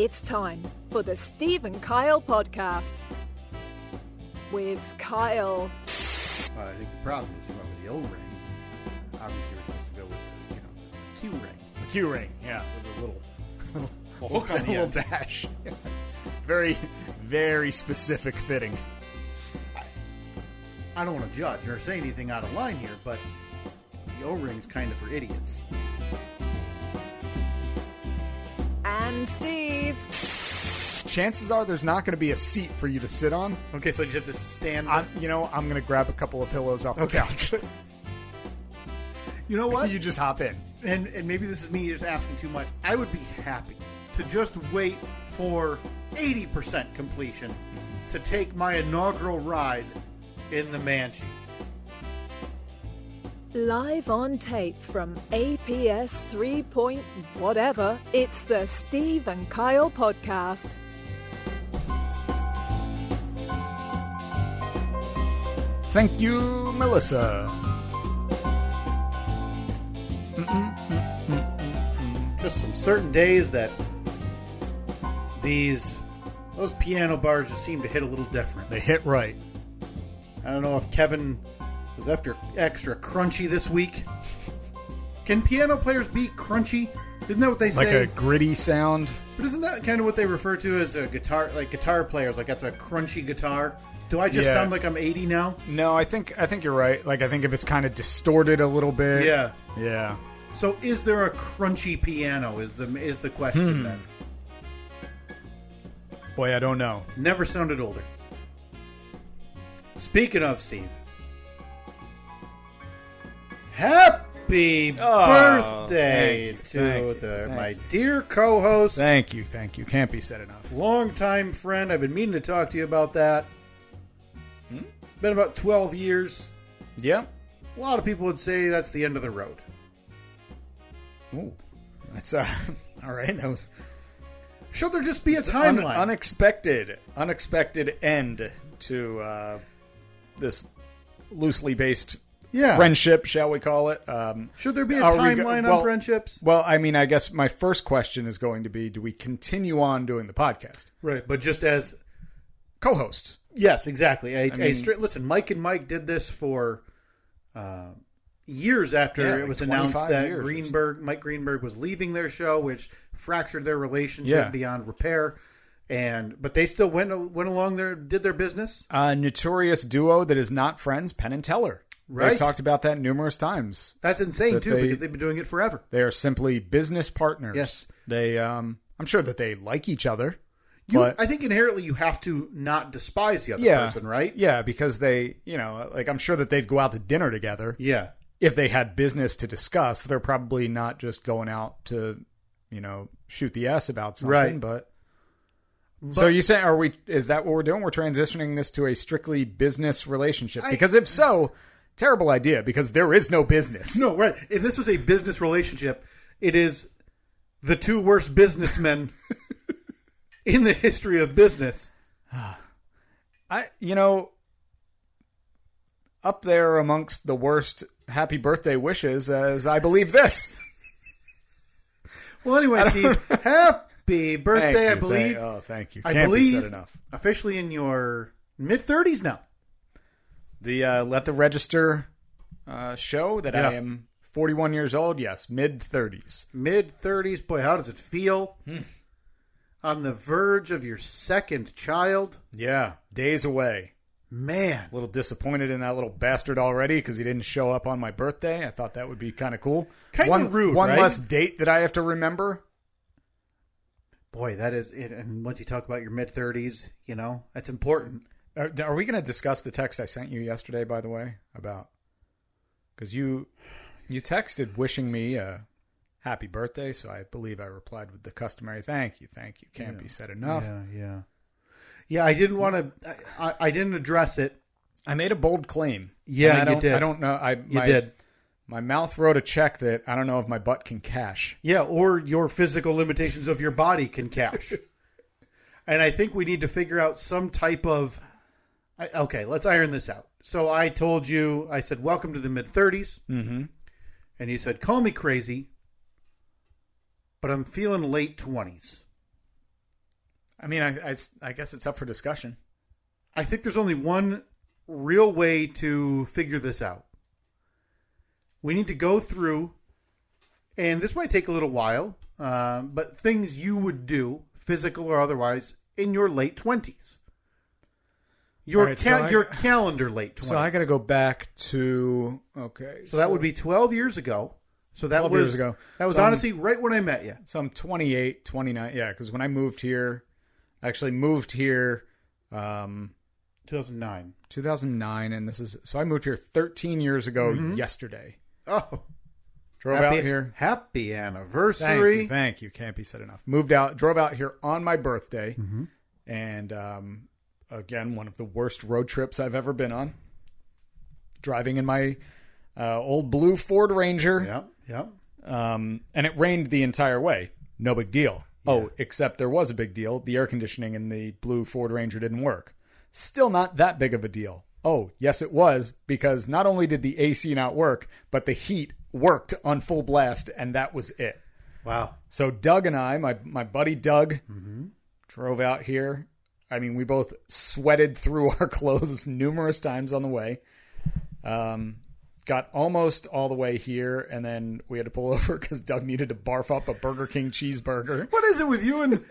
It's time for the Steve and Kyle podcast. With Kyle. I think the problem is you went with the O-ring. Obviously, you're supposed to go with the Q-ring. The Q-ring, yeah. With a little hook on the little dash. Very, very specific fitting. I don't want to judge or say anything out of line here, but the O-ring's kind of for idiots. And Steve. Chances are there's not going to be a seat for you to sit on. Okay, so you just have to stand. I'm going to grab a couple of pillows off the couch. You know what? You just hop in. And maybe this is me just asking too much. I would be happy to just wait for 80% completion to take my inaugural ride in the Manchi. Live on tape from APS 3 point whatever, it's the Steve and Kyle podcast. Thank you, Melissa. Just some certain days that those piano bars just seem to hit a little different. They hit right. I don't know if Kevin was extra crunchy this week. Can piano players be crunchy? Isn't that what they say? Like a gritty sound? But isn't that kind of what they refer to as a guitar, like guitar players, like that's a crunchy guitar? Do I just sound like I'm 80 now? No, I think you're right. Like, I think if it's kind of distorted a little bit. Yeah. Yeah. So is there a crunchy piano is the question then? Boy, I don't know. Never sounded older. Speaking of, Steve. Happy birthday to my dear co-host. Thank you. Can't be said enough. Longtime friend. I've been meaning to talk to you about that. Been about 12 years. Yeah. A lot of people would say that's the end of the road. Ooh. That's, all right. That was... Should there just be a timeline? Unexpected end to this loosely based Yeah. friendship, shall we call it? Should there be a timeline on friendships? Well, I mean, I guess my first question is going to be, do we continue on doing the podcast? Right, but just as co-hosts. Yes, exactly. Listen, Mike and Mike did this for years after it was announced that Mike Greenberg was leaving their show, which fractured their relationship beyond repair. But they still went along there, did their business. A notorious duo that is not friends, Penn and Teller. Right. They've talked about that numerous times. That's insane, too, because they've been doing it forever. They are simply business partners. Yes. They, I'm sure that they like each other. I think inherently you have to not despise the other person, right? Yeah, because they, I'm sure that they'd go out to dinner together. Yeah. If they had business to discuss, they're probably not just going out to, shoot the ass about something. Right. But so you say, is that what we're doing? We're transitioning this to a strictly business relationship? Because if so, terrible idea, because there is no business. No, right. If this was a business relationship, it is the two worst businessmen in the history of business. Up there amongst the worst happy birthday wishes as I believe this. Well, anyway, Steve, happy birthday, I believe. Thank you. Can't be said enough. Officially in your mid-30s now. The Let the Register show that I am 41 years old. Yes, mid-30s. Mid-30s. Boy, how does it feel? On the verge of your second child. Yeah, days away. Man. A little disappointed in that little bastard already because he didn't show up on my birthday. I thought that would be kind of cool. Kind of rude, One right? less date that I have to remember. Boy, that is it. And once you talk about your mid-30s, that's important. Are we going to discuss the text I sent you yesterday, by the way, about... Because you texted wishing me a happy birthday, so I believe I replied with the customary thank you. Can't be said enough. Yeah, I didn't want to... I didn't address it. I made a bold claim. Yeah, you did. I don't know. You did. My mouth wrote a check that I don't know if my butt can cash. Yeah, or your physical limitations of your body can cash. And I think we need to figure out some type of... Okay, let's iron this out. So I told you, I said, welcome to the mid-30s. Mm-hmm. And you said, call me crazy, but I'm feeling late 20s. I mean, I guess it's up for discussion. I think there's only one real way to figure this out. We need to go through, and this might take a little while, but things you would do, physical or otherwise, in your late 20s. Your calendar late 20s. So I got to go back to, okay. So that would be 12 years ago. So that 12 was years ago. That was So honestly right when I met you. So I'm 28, 29. Yeah, because when I moved here, I actually moved here 2009. 2009, and so I moved here 13 years ago yesterday. Oh. Drove out here. Happy anniversary. Thank you. Can't be said enough. Moved out, drove out here on my birthday. And again, one of the worst road trips I've ever been on. Driving in my old blue Ford Ranger. Yeah. And it rained the entire way. No big deal. Yeah. Oh, except there was a big deal. The air conditioning in the blue Ford Ranger didn't work. Still not that big of a deal. Oh, yes, it was, because not only did the AC not work, but the heat worked on full blast, and that was it. Wow. So Doug and I, my buddy Doug, drove out here. I mean, we both sweated through our clothes numerous times on the way. Got almost all the way here, and then we had to pull over because Doug needed to barf up a Burger King cheeseburger. What is it with you and...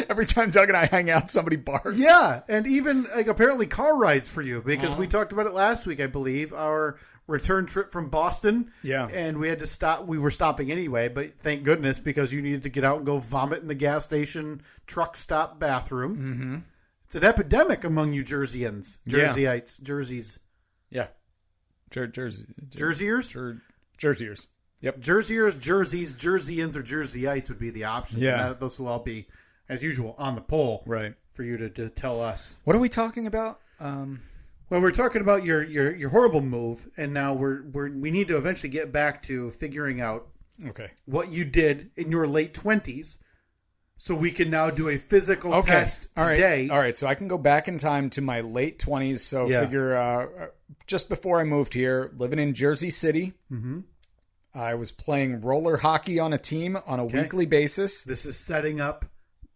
Every time Doug and I hang out, somebody barks. Yeah, and even apparently car rides for you, because we talked about it last week, I believe, our return trip from Boston. Yeah. And we had to stop. We were stopping anyway, but thank goodness, because you needed to get out and go vomit in the gas station truck stop bathroom. It's an epidemic among you Jerseyans. Jerseyites. Jerseys. Yeah. Jerseyers? Jerseyers. Yep. Jerseyers, Jerseys, Jerseyans, or Jerseyites would be the options. Yeah. Those will all be, as usual, on the poll. Right. For you to tell us. What are we talking about? Well, we're talking about your horrible move, and now we need to eventually get back to figuring out what you did in your late 20s, so we can now do a physical test today. All right, so I can go back in time to my late 20s. So figure just before I moved here, living in Jersey City. I was playing roller hockey on a team on a weekly basis. This is setting up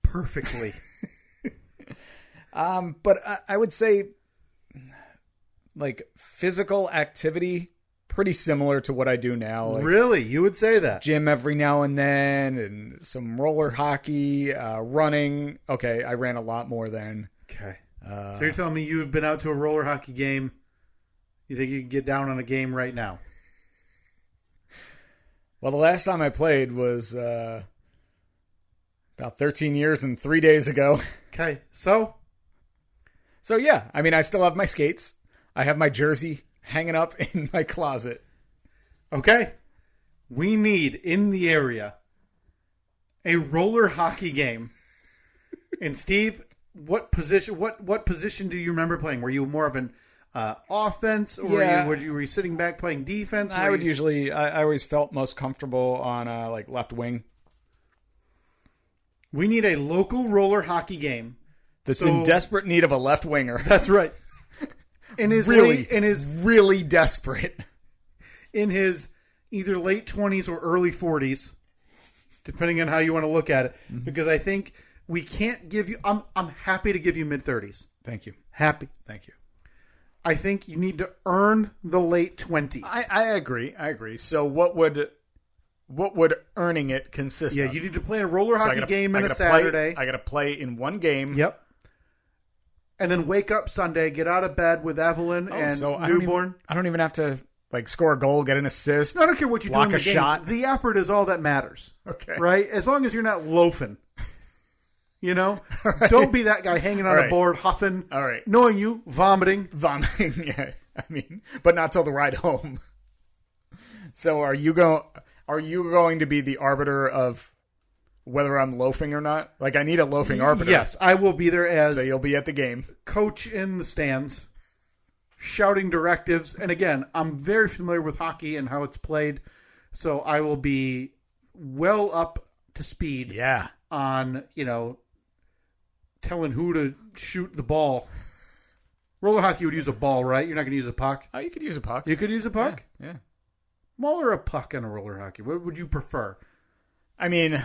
perfectly. But I would say, like, physical activity, pretty similar to what I do now. Like, really? You would say that? Gym every now and then, and some roller hockey, running. Okay, I ran a lot more then. Okay. So you're telling me you've been out to a roller hockey game. You think you can get down on a game right now? Well, the last time I played was about 13 years and 3 days ago. Okay, so yeah, I mean, I still have my skates. I have my jersey hanging up in my closet. Okay, we need in the area a roller hockey game. And Steve, what position do you remember playing? Were you more of an offense, or were you sitting back playing defense? I always felt most comfortable on like left wing. We need a local roller hockey game that's in desperate need of a left winger. That's right. Really desperate. In his either late 20s or early 40s, depending on how you want to look at it. Because I think we can't give you... I'm happy to give you mid-30s. Thank you. Happy. Thank you. I think you need to earn the late 20s. I agree. So what would earning it consist of? Yeah, you need to play a roller hockey game on a Saturday. I got to play in one game. Yep. And then wake up Sunday, get out of bed with Evelyn and newborn. I don't even have to score a goal, get an assist. I don't care what you do in the game. Shot. The effort is all that matters. Okay. Right? As long as you're not loafing. You know? Right. Don't be that guy hanging on a board, huffing. All right. Knowing you, vomiting. Yeah. I mean, but not till the ride home. So are you going to be the arbiter of whether I'm loafing or not? Like, I need a loafing arbiter. Yes, I will be there as... So you'll be at the game. Coach in the stands, shouting directives. And again, I'm very familiar with hockey and how it's played. So I will be well up to speed on, telling who to shoot the ball. Roller hockey would use a ball, right? You're not going to use a puck? Oh, you could use a puck. You could use a puck? Yeah. Ball or a puck on a roller hockey? What would you prefer? I mean,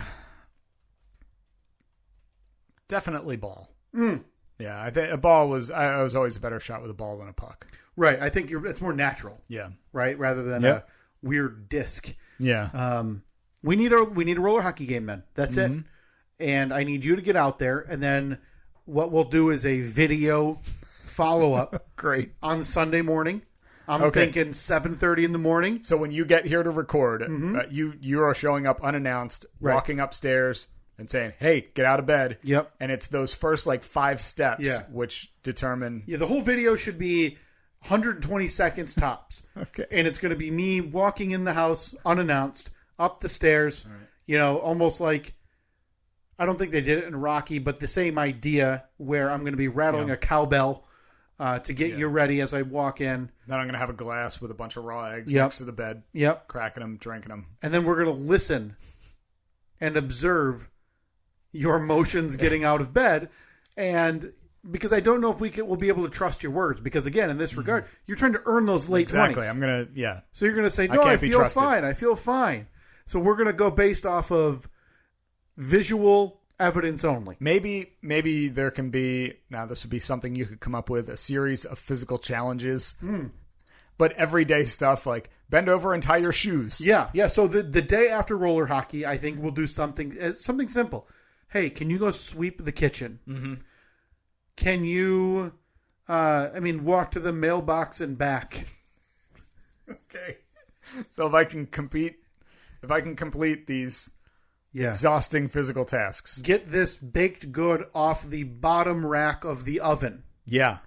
Definitely ball. Yeah, I think a ball was. I was always a better shot with a ball than a puck. Right. I think it's more natural. Yeah. Right. Rather than a weird disc. Yeah. We need a roller hockey game, man. That's it. And I need you to get out there. And then what we'll do is a video follow up. Great. On Sunday morning. I'm thinking 7:30 in the morning. So when you get here to record, you are showing up unannounced, walking upstairs and saying, "Hey, get out of bed." Yep. And it's those first 5 steps which determine. Yeah, the whole video should be 120 seconds tops. Okay. And it's going to be me walking in the house unannounced, up the stairs, almost like, I don't think they did it in Rocky, but the same idea where I'm going to be rattling a cowbell to get you ready as I walk in. Then I'm going to have a glass with a bunch of raw eggs next to the bed. Yep. Cracking them, drinking them. And then we're going to listen and observe your motions getting out of bed. And because I don't know if we'll be able to trust your words. Because again, in this regard, you're trying to earn those late 20s. Exactly. I'm going to, So you're going to say, no, I feel fine. I feel fine. So we're going to go based off of visual evidence only. Maybe there can be, now this would be something you could come up with, a series of physical challenges. But everyday stuff like bend over and tie your shoes. Yeah. So the day after roller hockey, I think we'll do something simple. Hey, can you go sweep the kitchen? Mm-hmm. Can you, walk to the mailbox and back? Okay. So if I can complete these exhausting physical tasks. Get this baked good off the bottom rack of the oven. Yeah.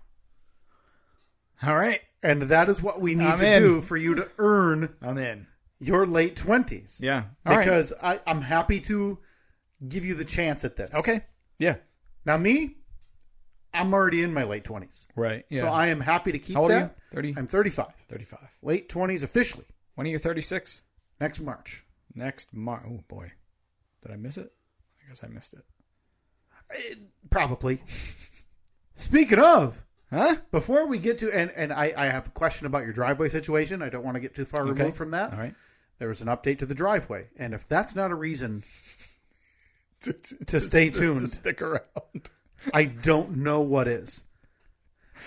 All right. And that is what we need to do for you to earn your late 20s. Yeah. Because I'm happy to give you the chance at this. Okay. Yeah. Now me, I'm already in my late 20s. Right. Yeah. So I am happy to keep How old that. Are you? 30? I'm 35. 35. Late 20s officially. When are you 36? Next March. Oh, boy. Did I miss it? I guess I missed it. Probably. Speaking of, huh? Before we get to, and I have a question about your driveway situation. I don't want to get too far removed from that. All right. There was an update to the driveway. And if that's not a reason to stay tuned, to stick around, I don't know what is.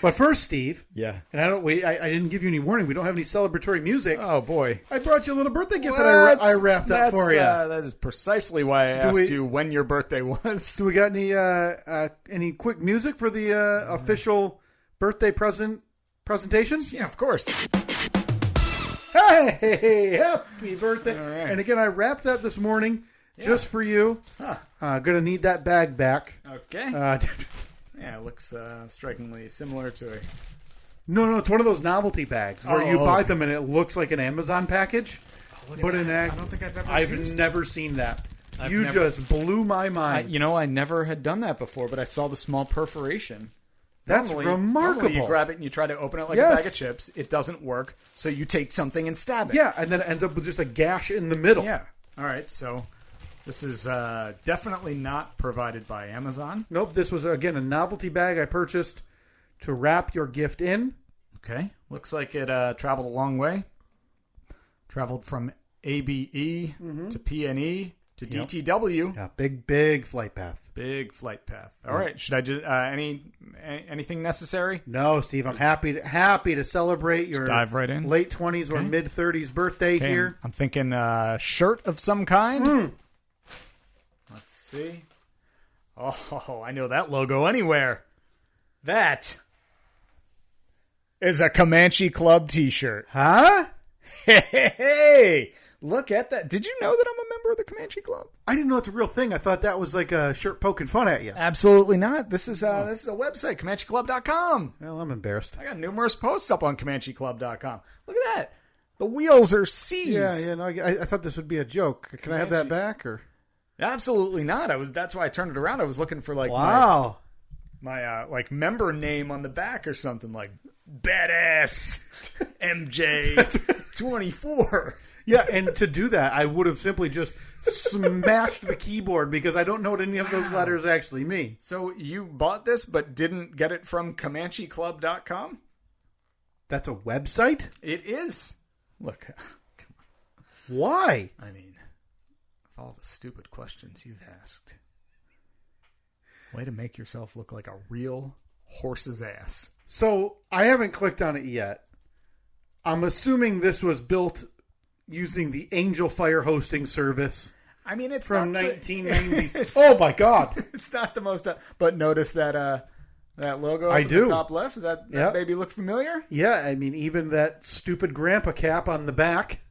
But first, Steve. Yeah. And I didn't give you any warning. We don't have any celebratory music. Oh, boy. I brought you a little birthday gift that I wrapped up for you. That is precisely why I asked you when your birthday was. Do we got any quick music for the official birthday presentation? Yeah, of course. Hey, happy birthday. All right. And again, I wrapped that this morning just for you. Gonna need that bag back. Okay. Yeah, it looks strikingly similar to a... No, it's one of those novelty bags where you buy them and it looks like an Amazon package. But in I don't think I've ever I've never seen that. I've never... just blew my mind. I never had done that before, but I saw the small perforation. That's remarkable. Normally you grab it and you try to open it like a bag of chips. It doesn't work, so you take something and stab it. Yeah, and then it ends up with just a gash in the middle. Yeah. All right, so... This is definitely not provided by Amazon. Nope. This was, again, a novelty bag I purchased to wrap your gift in. Okay. Looks like it traveled a long way. Traveled from ABE to PNE to DTW. Yeah, big flight path. Big flight path. All right. Should I just anything necessary? No, Steve. I'm happy to celebrate your dive right in. Late 20s or mid 30s birthday here. I'm thinking shirt of some kind. Let's see. Oh, I know that logo anywhere. That is a Comanche Club t-shirt. Huh? Hey, look at that. Did you know that I'm a member of the Comanche Club? I didn't know it's a real thing. I thought that was like a shirt poking fun at you. Absolutely not. This is a website, ComancheClub.com. Well, I'm embarrassed. I got numerous posts up on ComancheClub.com. Look at that. The wheels are C's. Yeah. No, I thought this would be a joke. Can I have that back or? Absolutely not. That's why I turned it around. I was looking for my member name on the back or something like Badass MJ 24. Yeah, and to do that, I would have simply just smashed the keyboard because I don't know what any of those letters actually mean. So you bought this but didn't get it from ComancheClub.com? That's a website? It is. Look. Come on. Why? I mean, all the stupid questions you've asked. Way to make yourself look like a real horse's ass. So I haven't clicked on it yet. I'm assuming this was built using the Angel Fire hosting service. I mean, it's from not 1990s. Oh my God! It's not the most. But notice that logo I at do. the top left. Does that maybe look familiar? Yeah, I mean, even that stupid grandpa cap on the back.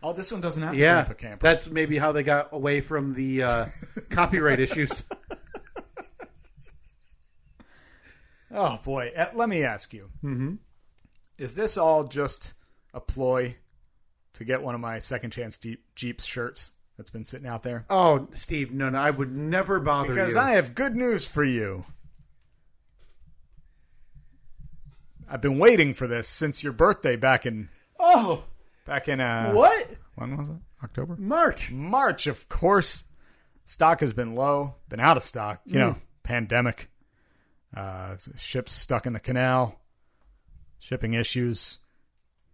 Oh, this one doesn't have the grandpa cap. That's maybe how they got away from the copyright issues. Oh boy, let me ask you: Is this all just a ploy to get one of my Second Chance Jeeps shirts that's been sitting out there? Oh, Steve, no, I would never bother because you. I have good news for you. I've been waiting for this since your birthday back in what? When was it? October? March, of course. Stock has been low, been out of stock. You know, pandemic. Ships stuck in the canal. Shipping issues.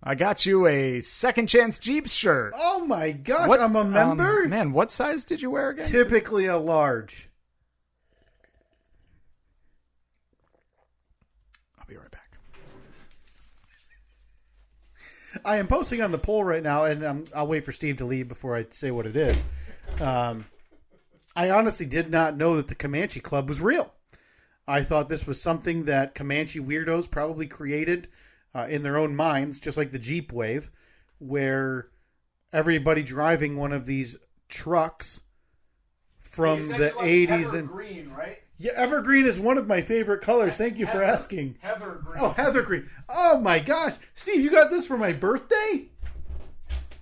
I got you a Second Chance Jeeps shirt. Oh my gosh, I'm a member? Man, what size did you wear again? Typically a large. I'll be right back. I am posting on the poll right now, and I'll wait for Steve to leave before I say what it is. I honestly did not know that the Comanche Club was real. I thought this was something that Comanche weirdos probably created in their own minds, just like the Jeep Wave, where everybody driving one of these trucks from the 80s. Evergreen, right? Yeah, evergreen is one of my favorite colors. Thank you for asking. Heathergreen. Oh, heathergreen. Oh, my gosh. Steve, you got this for my birthday?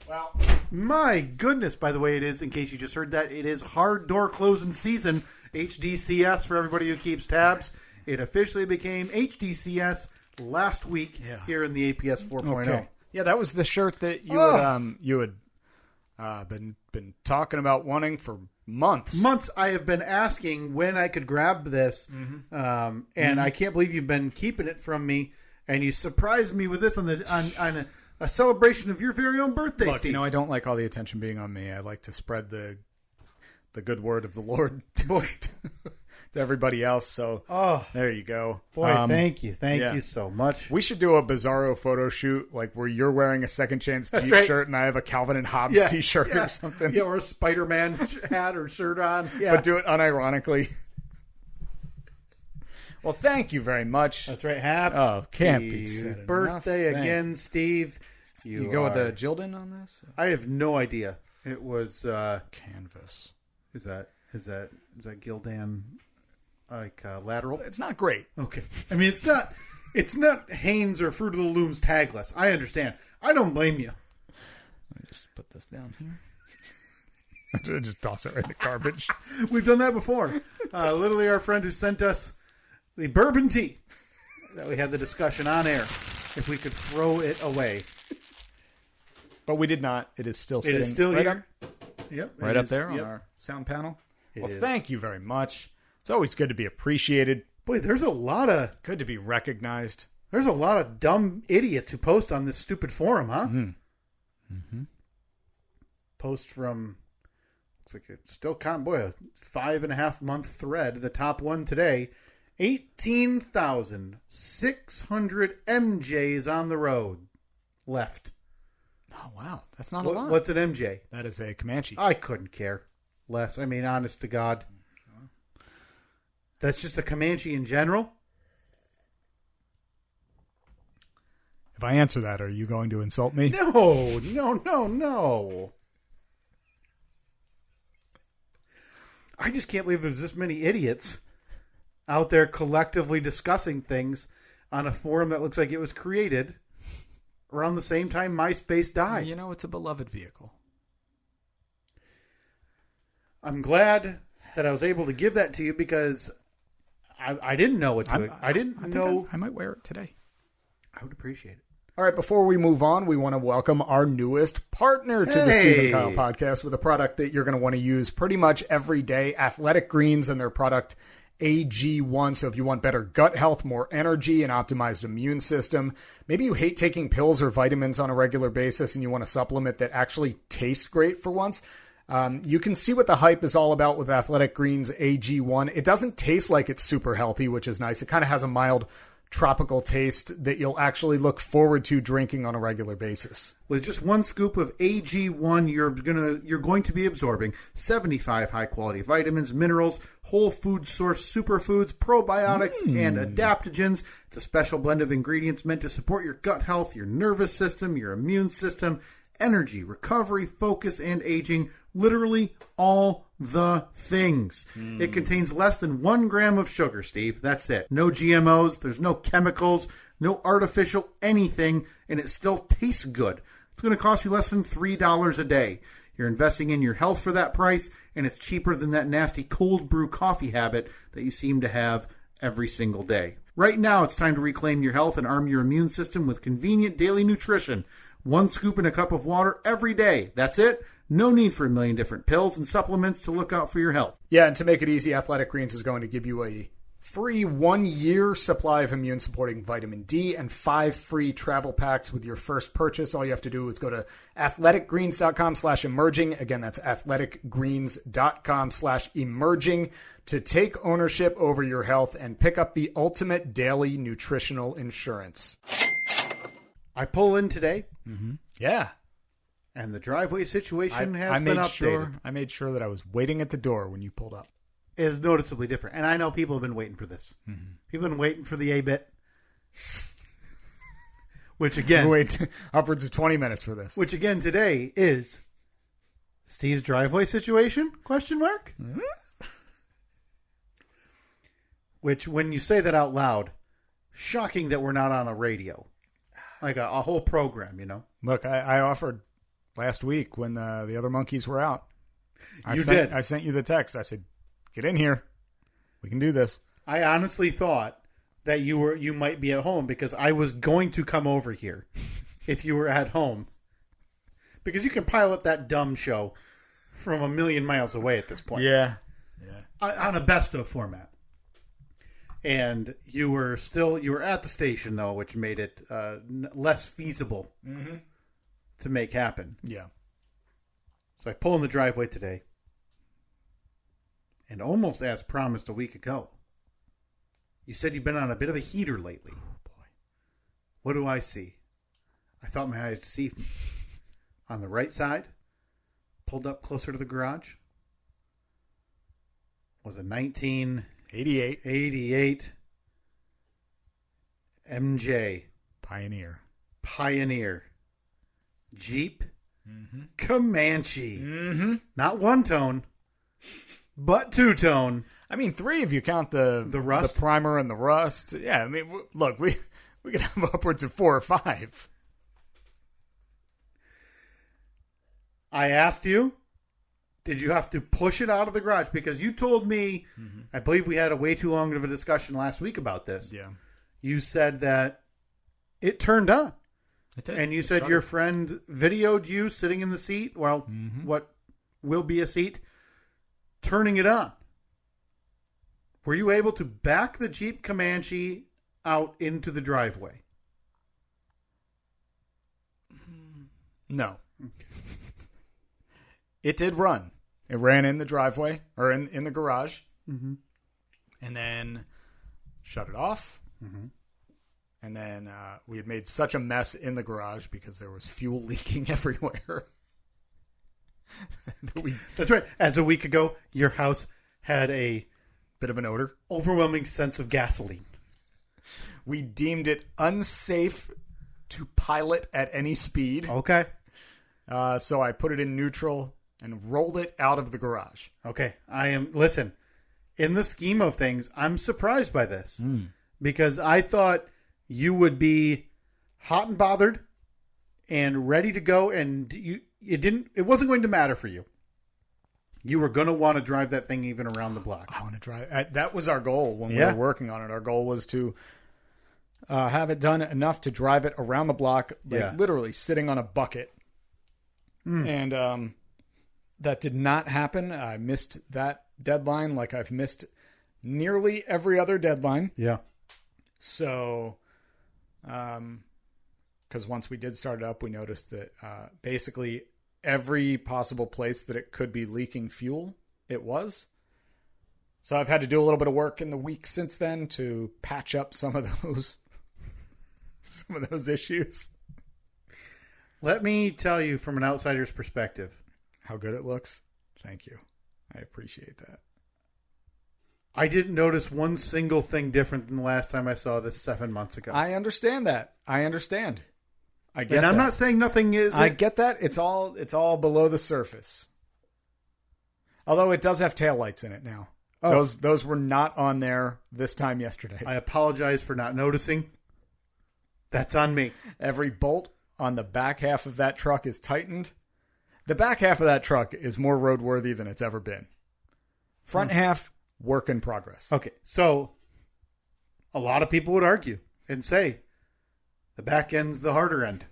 Well, my goodness. By the way, it is, in case you just heard that, it is hard door closing season. HDCS for everybody who keeps tabs. It officially became HDCS last week here in the APS 4.0. Okay. Yeah, that was the shirt that you had been talking about wanting for months. I have been asking when I could grab this, and I can't believe you've been keeping it from me. And you surprised me with this on a celebration of your very own birthday. Look, Steve. I don't like all the attention being on me. I like to spread the good word of the Lord to everybody else. So there you go. Boy, thank you so much. We should do a Bizarro photo shoot, like where you're wearing a Second Chance Jeep shirt and I have a Calvin and Hobbes t-shirt or something. Yeah, or a Spider-Man hat or shirt on. Yeah. But do it unironically. Well, thank you very much. That's right. Can't be said birthday enough. Again, Steve. You go with the Jilden on this? I have no idea. It was canvas. Is that Gildan lateral? It's not great. Okay. I mean, it's not Hanes or Fruit of the Loom's tagless. I understand. I don't blame you. Let me just put this down here. Just toss it right in the garbage. We've done that before. Literally, our friend who sent us the bourbon tea that we had the discussion on air, if we could throw it away. But we did not. It is still sitting. It is still right here. Right up there on our sound panel. Thank you very much. It's always good to be appreciated. Boy, there's a lot of... Good to be recognized. There's a lot of dumb idiots who post on this stupid forum, huh? Mm-hmm. Post from... Looks like it's still counting. Boy, a 5.5 month thread. The top one today. 18,600 MJs on the road left. Oh, wow. That's not a lot. What's an MJ? That is a Comanche. I couldn't care less. I mean, honest to God. That's just a Comanche in general? If I answer that, are you going to insult me? No. I just can't believe there's this many idiots out there collectively discussing things on a forum that looks like it was created around the same time MySpace died. You know, it's a beloved vehicle. I'm glad that I was able to give that to you because I didn't know what to. I didn't know. I might wear it today. I would appreciate it. All right, before we move on, we want to welcome our newest partner to the Steve and Kyle podcast with a product that you're going to want to use pretty much every day, Athletic Greens and their product AG1. So if you want better gut health, more energy, an optimized immune system, maybe you hate taking pills or vitamins on a regular basis and you want a supplement that actually tastes great for once, You can see what the hype is all about with Athletic Greens AG1. It doesn't taste like it's super healthy, which is nice. It kind of has a mild tropical taste that you'll actually look forward to drinking on a regular basis. With just one scoop of AG1, you're going to be absorbing 75 high-quality vitamins, minerals, whole food source superfoods, probiotics, and adaptogens. It's a special blend of ingredients meant to support your gut health, your nervous system, your immune system, energy, recovery, focus, and aging. Literally all the things. It contains less than 1 gram of sugar, Steve. That's it. No GMOs. There's no chemicals, no artificial anything, and it still tastes good. It's going to cost you less than $3 a day. You're investing in your health for that price, and it's cheaper than that nasty cold brew coffee habit that you seem to have every single day. Right now, it's time to reclaim your health and arm your immune system with convenient daily nutrition. 1 scoop in a cup of water every day. That's it. No need for a million different pills and supplements to look out for your health. Yeah, and to make it easy, Athletic Greens is going to give you a free 1-year supply of immune-supporting vitamin D and 5 free travel packs with your first purchase. All you have to do is go to athleticgreens.com/emerging. Again, that's athleticgreens.com/emerging to take ownership over your health and pick up the ultimate daily nutritional insurance. I pull in today. Yeah. And the driveway situation has been updated. I made sure that I was waiting at the door when you pulled up. It is noticeably different. And I know people have been waiting for this. People have been waiting for the A-bit. Which again... Wait upwards of 20 minutes for this. Which again today is Steve's driveway situation? Question mark? Which when you say that out loud, shocking that we're not on a radio. Like a whole program, you know? Look, I offered last week when the other monkeys were out. I sent you the text. I said, get in here. We can do this. I honestly thought that you might be at home because I was going to come over here if you were at home. Because you can pilot that dumb show from a million miles away at this point. Yeah. On a best of format. And you were at the station, though, which made it less feasible to make happen. Yeah. So I pull in the driveway today. And almost as promised a week ago, you said you've been on a bit of a heater lately. Oh, boy. What do I see? I thought my eyes deceived me. On the right side, pulled up closer to the garage, was a 1988 MJ Pioneer Jeep Comanche. Not one tone, but 2-tone. I mean, 3 if you count the rust, the primer, and the rust. Yeah, I mean, look, we could have upwards of 4 or 5. I asked you, did you have to push it out of the garage? Because you told me, I believe we had a way too long of a discussion last week about this. Yeah. You said that it turned on. It did. And you said your friend videoed you sitting in the seat, what will be a seat, turning it on. Were you able to back the Jeep Comanche out into the driveway? No. Okay. It did run. It ran in the driveway, or in the garage, and then shut it off. And then we had made such a mess in the garage because there was fuel leaking everywhere. That's right. As a week ago, your house had a bit of an odor. Overwhelming sense of gasoline. We deemed it unsafe to pilot at any speed. Okay. So I put it in neutral and rolled it out of the garage. Okay. Listen, in the scheme of things, I'm surprised by this. Because I thought you would be hot and bothered and ready to go, and it wasn't going to matter for you. You were going to want to drive that thing even around the block. I want to drive. That was our goal when we were working on it. Our goal was to have it done enough to drive it around the block, literally sitting on a bucket. And that did not happen. I missed that deadline like I've missed nearly every other deadline. Yeah. So, because once we did start it up, we noticed that basically every possible place that it could be leaking fuel, it was. So I've had to do a little bit of work in the week since then to patch up some of those issues. Let me tell you from an outsider's perspective. How good it looks. Thank you. I appreciate that. I didn't notice one single thing different than the last time I saw this 7 months ago. I understand that. I understand. I get and I'm that. not saying nothing is. I get that. It's all below the surface. Although it does have taillights in it now. Oh. Those were not on there this time yesterday. I apologize for not noticing. That's on me. Every bolt on the back half of that truck is tightened. The back half of that truck is more roadworthy than it's ever been. Front half, work in progress. Okay, so a lot of people would argue and say the back end's the harder end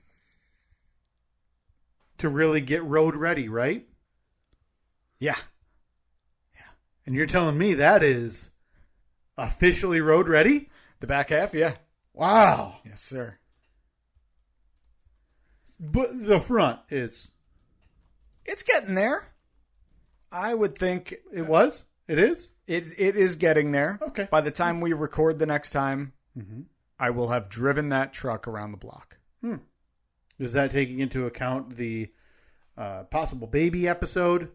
to really get road ready, right? Yeah. And you're telling me that is officially road ready? The back half, yeah. Wow. Yes, sir. But the front is... It's getting there. I would think... It was? It is? It is getting there. Okay. By the time we record the next time, I will have driven that truck around the block. Is that taking into account the possible baby episode?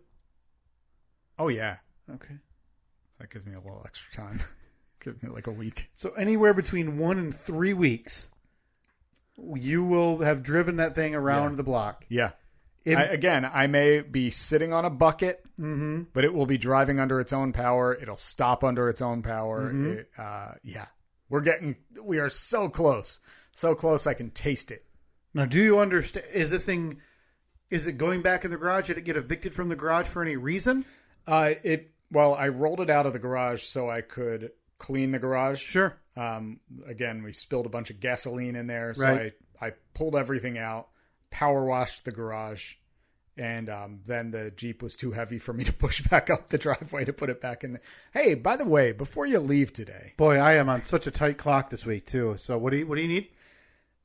Oh, yeah. Okay. That gives me a little extra time. Give me like a week. So anywhere between 1 and 3 weeks, you will have driven that thing around the block. Yeah. I may be sitting on a bucket, but it will be driving under its own power. It'll stop under its own power. We are so close. So close I can taste it. Now, do you understand? Is it going back in the garage? Did it get evicted from the garage for any reason? I rolled it out of the garage so I could clean the garage. Sure. Again, we spilled a bunch of gasoline in there. So right. I pulled everything out, power washed the garage, and then the Jeep was too heavy for me to push back up the driveway to put it back in. Hey, by the way, before you leave today. Boy, I am on such a tight clock this week, too. So what do you need?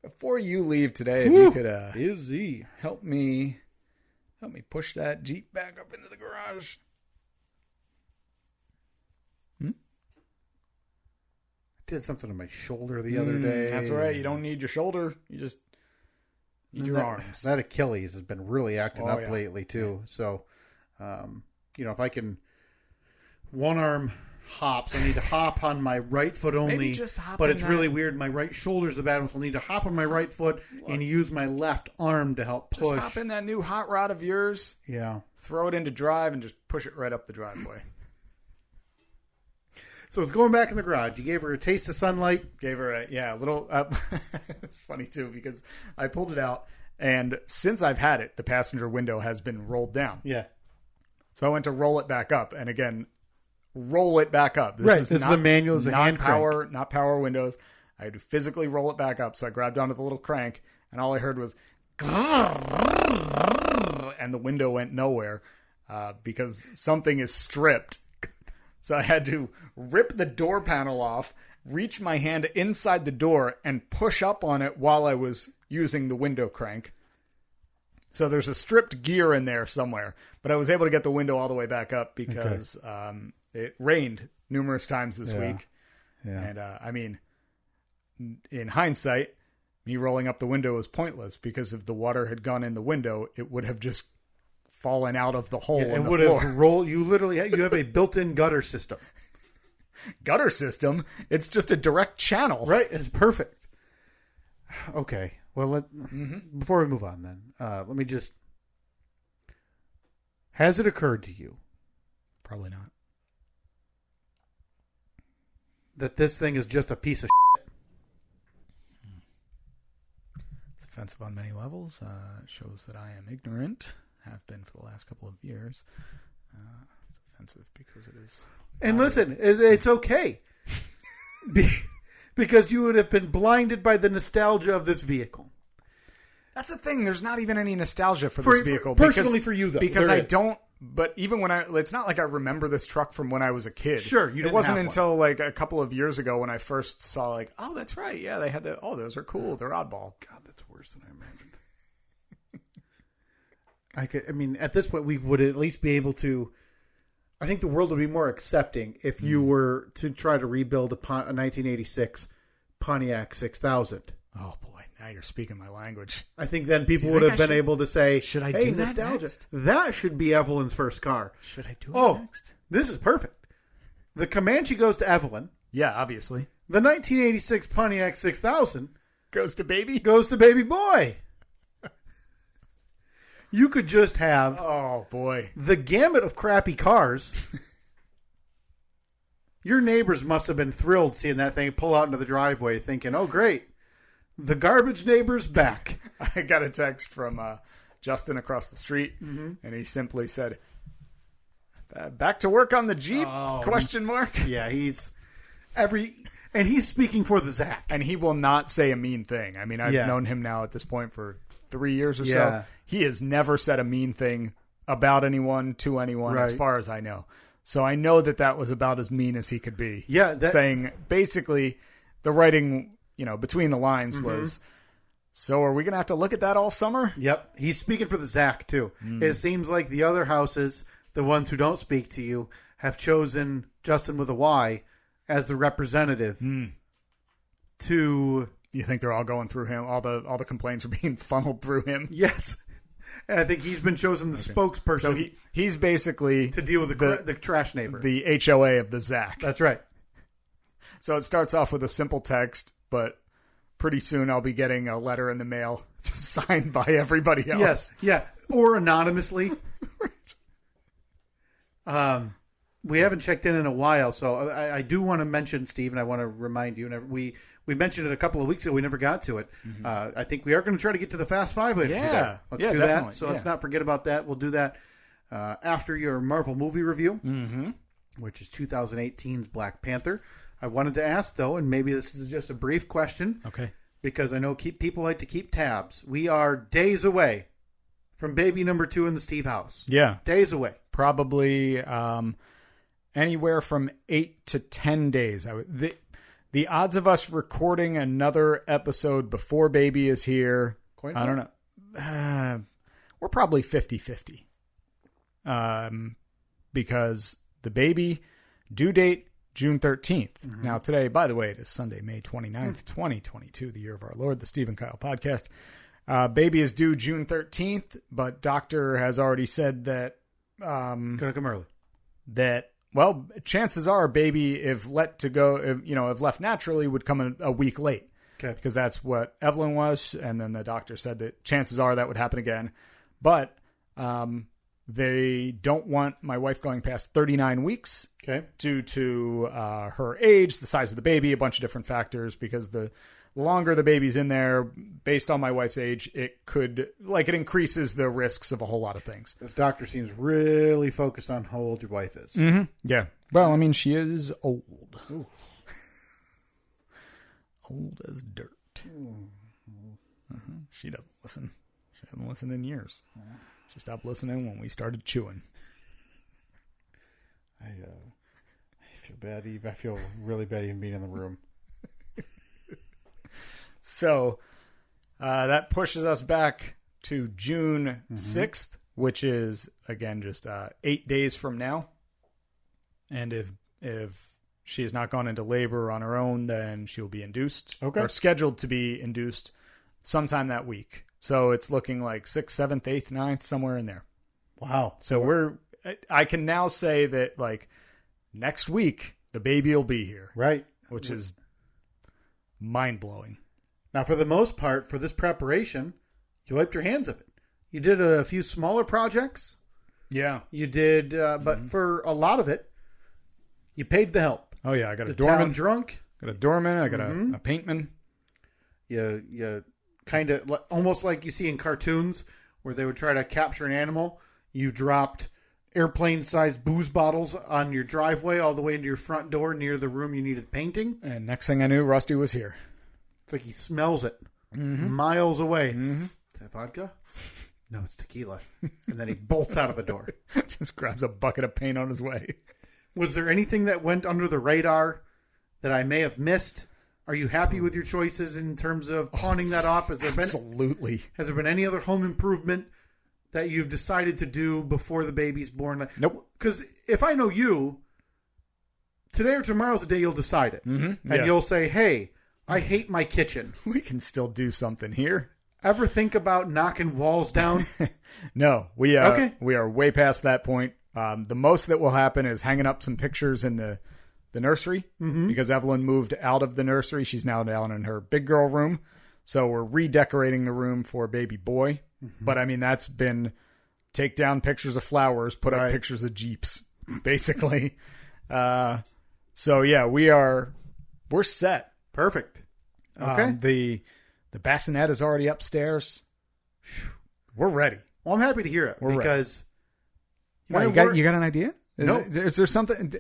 Before you leave today, if you could Easy. help me push that Jeep back up into the garage. Did something to my shoulder the other day. That's all right. You don't need your shoulder. You just need your arms. That Achilles has been really acting up lately, too. So, if I can one arm hops, I need to hop on my right foot only. Maybe just hop but on it's that. really weird. My right shoulder's the bad one, so I'll need to hop on my right foot and use my left arm to help push. Just hop in that new hot rod of yours. Yeah. Throw it into drive and just push it right up the driveway. So it's going back in the garage. You gave her a taste of sunlight. Gave her a little. It's funny too because I pulled it out, and since I've had it, the passenger window has been rolled down. Yeah. So I went to roll it back up, and again, roll it back up. This is the manual. Is a hand power, crank. not power windows. I had to physically roll it back up. So I grabbed onto the little crank, and all I heard was, and the window went nowhere because something is stripped. So I had to rip the door panel off, reach my hand inside the door, and push up on it while I was using the window crank. So there's a stripped gear in there somewhere. But I was able to get the window all the way back up because it rained numerous times this week. Yeah. And, in hindsight, me rolling up the window was pointless because if the water had gone in the window, it would have just fallen out of the hole in the floor. Have rolled. You have a built-in gutter system. Gutter system? It's just a direct channel. Right. It's perfect. Okay. Well, before we move on then, let me just... Has it occurred to you Probably not. that this thing is just a piece of It's offensive on many levels. It shows that I am ignorant. Have been for the last couple of years. It's offensive because it is. And listen, it's okay. Because you would have been blinded by the nostalgia of this vehicle. That's the thing. There's not even any nostalgia for this vehicle. Personally for you, though. Because I don't. But even when it's not like I remember this truck from when I was a kid. Sure, you didn't It wasn't have until like a couple of years ago when I first saw like, oh, that's right. Yeah, they had those are cool. They're oddball. God, that's worse than I imagined. I mean, at this point, we would at least be able to. I think the world would be more accepting if you were to try to rebuild a 1986 Pontiac 6000. Oh boy, now you're speaking my language. I think then people would have been able to say, should I hey, do that nostalgia. next? That should be Evelyn's first car. Should I do it next? This is perfect. The Comanche goes to Evelyn. Yeah, obviously. The 1986 Pontiac 6000 goes to baby boy. You could just have the gamut of crappy cars. Your neighbors must have been thrilled seeing that thing pull out into the driveway thinking, oh, great. The garbage neighbor's back. I got a text from Justin across the street, and he simply said, back to work on the Jeep? ? Yeah, he's speaking for the Zach. And he will not say a mean thing. I mean, I've known him now at this point for 3 years or so. He has never said a mean thing about anyone, to anyone, as far as I know. So I know that was about as mean as he could be. Yeah. Saying, basically, the writing, between the lines was, so are we going to have to look at that all summer? Yep. He's speaking for the Zach, too. It seems like the other houses, the ones who don't speak to you, have chosen Justin with a Y as the representative to... You think they're all going through him? All the complaints are being funneled through him? Yes. And I think he's been chosen the spokesperson. So he's basically... to deal with the trash neighbor. The HOA of the Zach. That's right. So it starts off with a simple text, but pretty soon I'll be getting a letter in the mail signed by everybody else. Yes. Yeah. Or anonymously. Right. We haven't checked in a while, so I do want to mention, Steve, and I want to remind you, and we mentioned it a couple of weeks ago. We never got to it. I think we are going to try to get to the Fast Five later today. Let's do that. So let's not forget about that. We'll do that after your Marvel movie review, which is 2018's Black Panther. I wanted to ask, though, and maybe this is just a brief question. Okay. Because I know people like to keep tabs. We are days away from baby number 2 in the Steve house. Yeah. Days away. Probably anywhere from 8 to 10 days. The odds of us recording another episode before baby is here, I don't know. We're probably 50-50. Because the baby due date, June 13th. Now today, by the way, it is Sunday, May 29th, 2022, the year of our Lord, the Steve and Kyle podcast. Baby is due June 13th, but doctor has already said that... Gonna come early. That... Well, chances are baby, if left naturally, would come a week late. Okay. Because that's what Evelyn was. And then the doctor said that chances are that would happen again. But they don't want my wife going past 39 weeks. Okay. Due to her age, the size of the baby, a bunch of different factors. Because the longer the baby's in there, based on my wife's age, it increases the risks of a whole lot of things. This doctor seems really focused on how old your wife is. Mm-hmm. Yeah. Well, I mean, she is old. Ooh. Old as dirt. She doesn't listen. She hasn't listened in years. She stopped listening when we started chewing. I feel bad. I feel really bad even being in the room. So that pushes us back to June 6th, which is, again, just 8 days from now. And if she has not gone into labor on her own, then she'll be induced. Okay. Or scheduled to be induced sometime that week. So it's looking like 6th, 7th, 8th, 9th, somewhere in there. Wow. So I can now say that, next week, the baby will be here. Right. Which is mind-blowing. Now, for the most part, for this preparation, you wiped your hands of it. You did a few smaller projects. Yeah. You did, but for a lot of it, you paid the help. Oh, yeah. I got a the doorman. Town drunk. Got a doorman. I got a paintman. You kind of, almost like you see in cartoons where they would try to capture an animal. You dropped airplane-sized booze bottles on your driveway all the way into your front door near the room you needed painting. And next thing I knew, Rusty was here. It's like he smells it miles away. Is that vodka? No, it's tequila. And then he bolts out of the door. Just grabs a bucket of paint on his way. Was there anything that went under the radar that I may have missed? Are you happy with your choices in terms of pawning that off? Absolutely. Has there been any other home improvement that you've decided to do before the baby's born? Nope. Because if I know you, today or tomorrow's the day you'll decide it. Mm-hmm. And you'll say, hey, I hate my kitchen. We can still do something here. Ever think about knocking walls down? No, we Okay. we are way past that point. The most that will happen is hanging up some pictures in the nursery because Evelyn moved out of the nursery. She's now down in her big girl room. So we're redecorating the room for baby boy. But I mean, that's been take down pictures of flowers, put up pictures of Jeeps, basically. So yeah, we're set. Perfect. Okay. The bassinet is already upstairs. We're ready. Well, I'm happy to hear it because you got an idea? No. Is there something?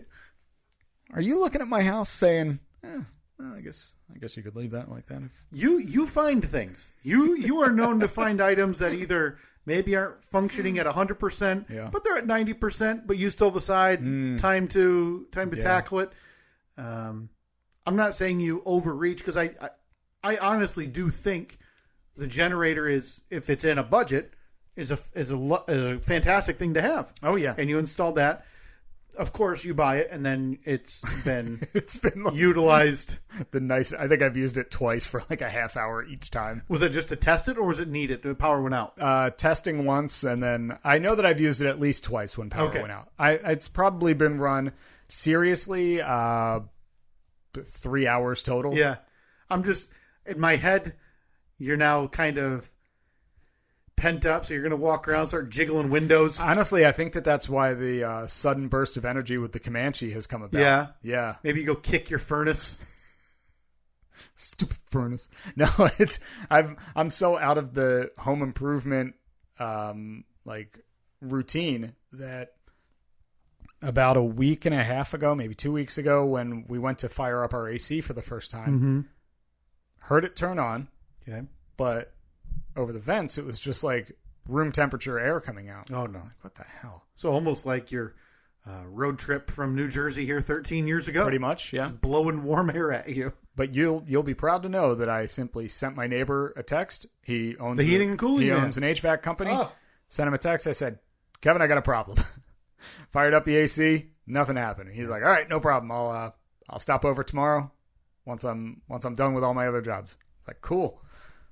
Are you looking at my house saying, well, I guess you could leave that like that. You find things. You are known to find items that either maybe aren't functioning at 100%, but they're at 90%, but you still decide time to tackle it. I'm not saying you overreach because I honestly do think the generator is, if it's in a budget, is a fantastic thing to have. Oh yeah, and you install that. Of course, you buy it, and then it's been like utilized. I think I've used it twice for like a half hour each time. Was it just to test it, or was it needed? The power went out. Testing once, and then I know that I've used it at least twice when power went out. It's probably been run seriously 3 hours total. Yeah, I'm just in my head. You're now kind of pent up, so you're going to walk around, start jiggling windows. Honestly, I think that's why the sudden burst of energy with the Comanche has come about. Yeah. Maybe you go kick your furnace. Stupid furnace. No, I'm so out of the home improvement like routine that about a week and a half ago, maybe 2 weeks ago, when we went to fire up our AC for the first time, heard it turn on. Okay, but over the vents, it was just like room temperature air coming out. Oh, no. Like, what the hell? So almost like your road trip from New Jersey here 13 years ago. Pretty much, yeah. Just blowing warm air at you. But you'll be proud to know that I simply sent my neighbor a text. He owns the heating and cooling. He owns an HVAC company. Oh. Sent him a text. I said, Kevin, I got a problem. Fired up the AC. Nothing happened. He's like, all right, no problem. I'll stop over tomorrow once I'm done with all my other jobs. Like, cool.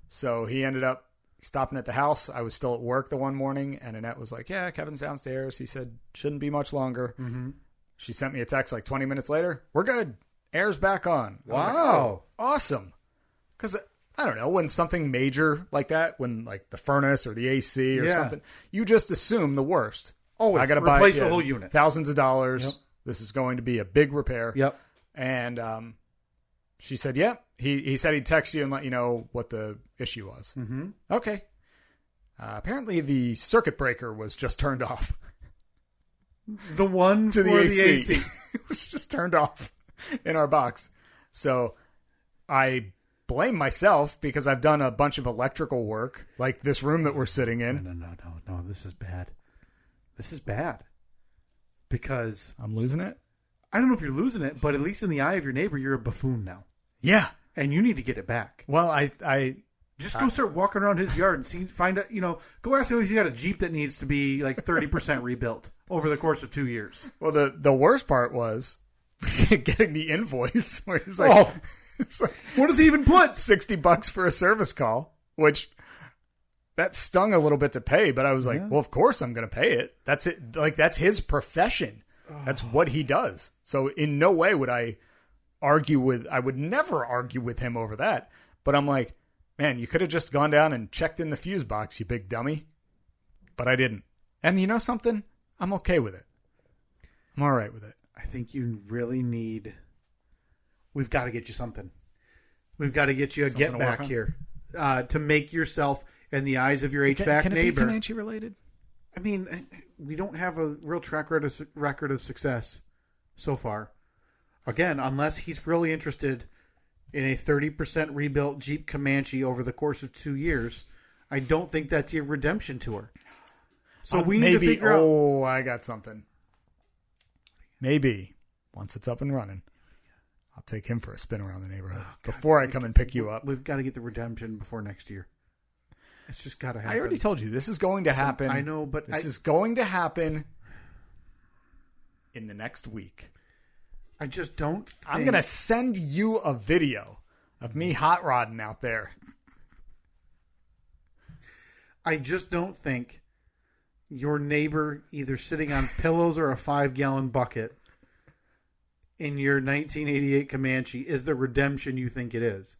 So he ended up stopping at the house. I was still at work the one morning, and Annette was like, yeah, Kevin's downstairs. He said, shouldn't be much longer. She sent me a text like 20 minutes later. We're good. Air's back on. Wow. Like, oh, awesome. Because, I don't know, when something major like that, when like the furnace or the AC or something, you just assume the worst. Oh, I got to replace the whole unit. Thousands of dollars. Yep. This is going to be a big repair. Yep. And she said, yeah. He said he'd text you and let you know what the issue was. Okay. Apparently the circuit breaker was just turned off. The one to for the the AC. It was just turned off in our box. So I blame myself because I've done a bunch of electrical work, like this room that we're sitting in. No. This is bad. This is bad. Because I'm losing it? I don't know if you're losing it, but at least in the eye of your neighbor, you're a buffoon now. Yeah. And you need to get it back. Well, I just go start walking around his yard and find out, go ask him if he's got a Jeep that needs to be like 30% rebuilt over the course of 2 years. Well, the worst part was getting the invoice where he's like, what does he even put? $60 for a service call, which that stung a little bit to pay, but I was like, well, of course I'm going to pay it. That's it. Like, that's his profession. That's what he does. So in no way would I would never argue with him over that. But I'm like, man, you could have just gone down and checked in the fuse box, you big dummy. But I didn't. And you know something? I'm okay with it. I'm all right with it. I think you really we've got to get you something. We've got to get you a get back here to make yourself in the eyes of your HVAC can it neighbor. Be Comanche related? I mean, we don't have a real track record of success so far. Again, unless he's really interested in a 30% rebuilt Jeep Comanche over the course of 2 years, I don't think that's your redemption tour. So we need to figure out... Oh, I got something. Maybe, once it's up and running, I'll take him for a spin around the neighborhood before I come and pick you up. We've got to get the redemption before next year. It's just got to happen. I already told you this is going to happen. I know, but this is going to happen in the next week. I just don't think... I'm going to send you a video of me hot rodding out there. I just don't think your neighbor either sitting on pillows or a 5-gallon bucket in your 1988 Comanche is the redemption you think it is.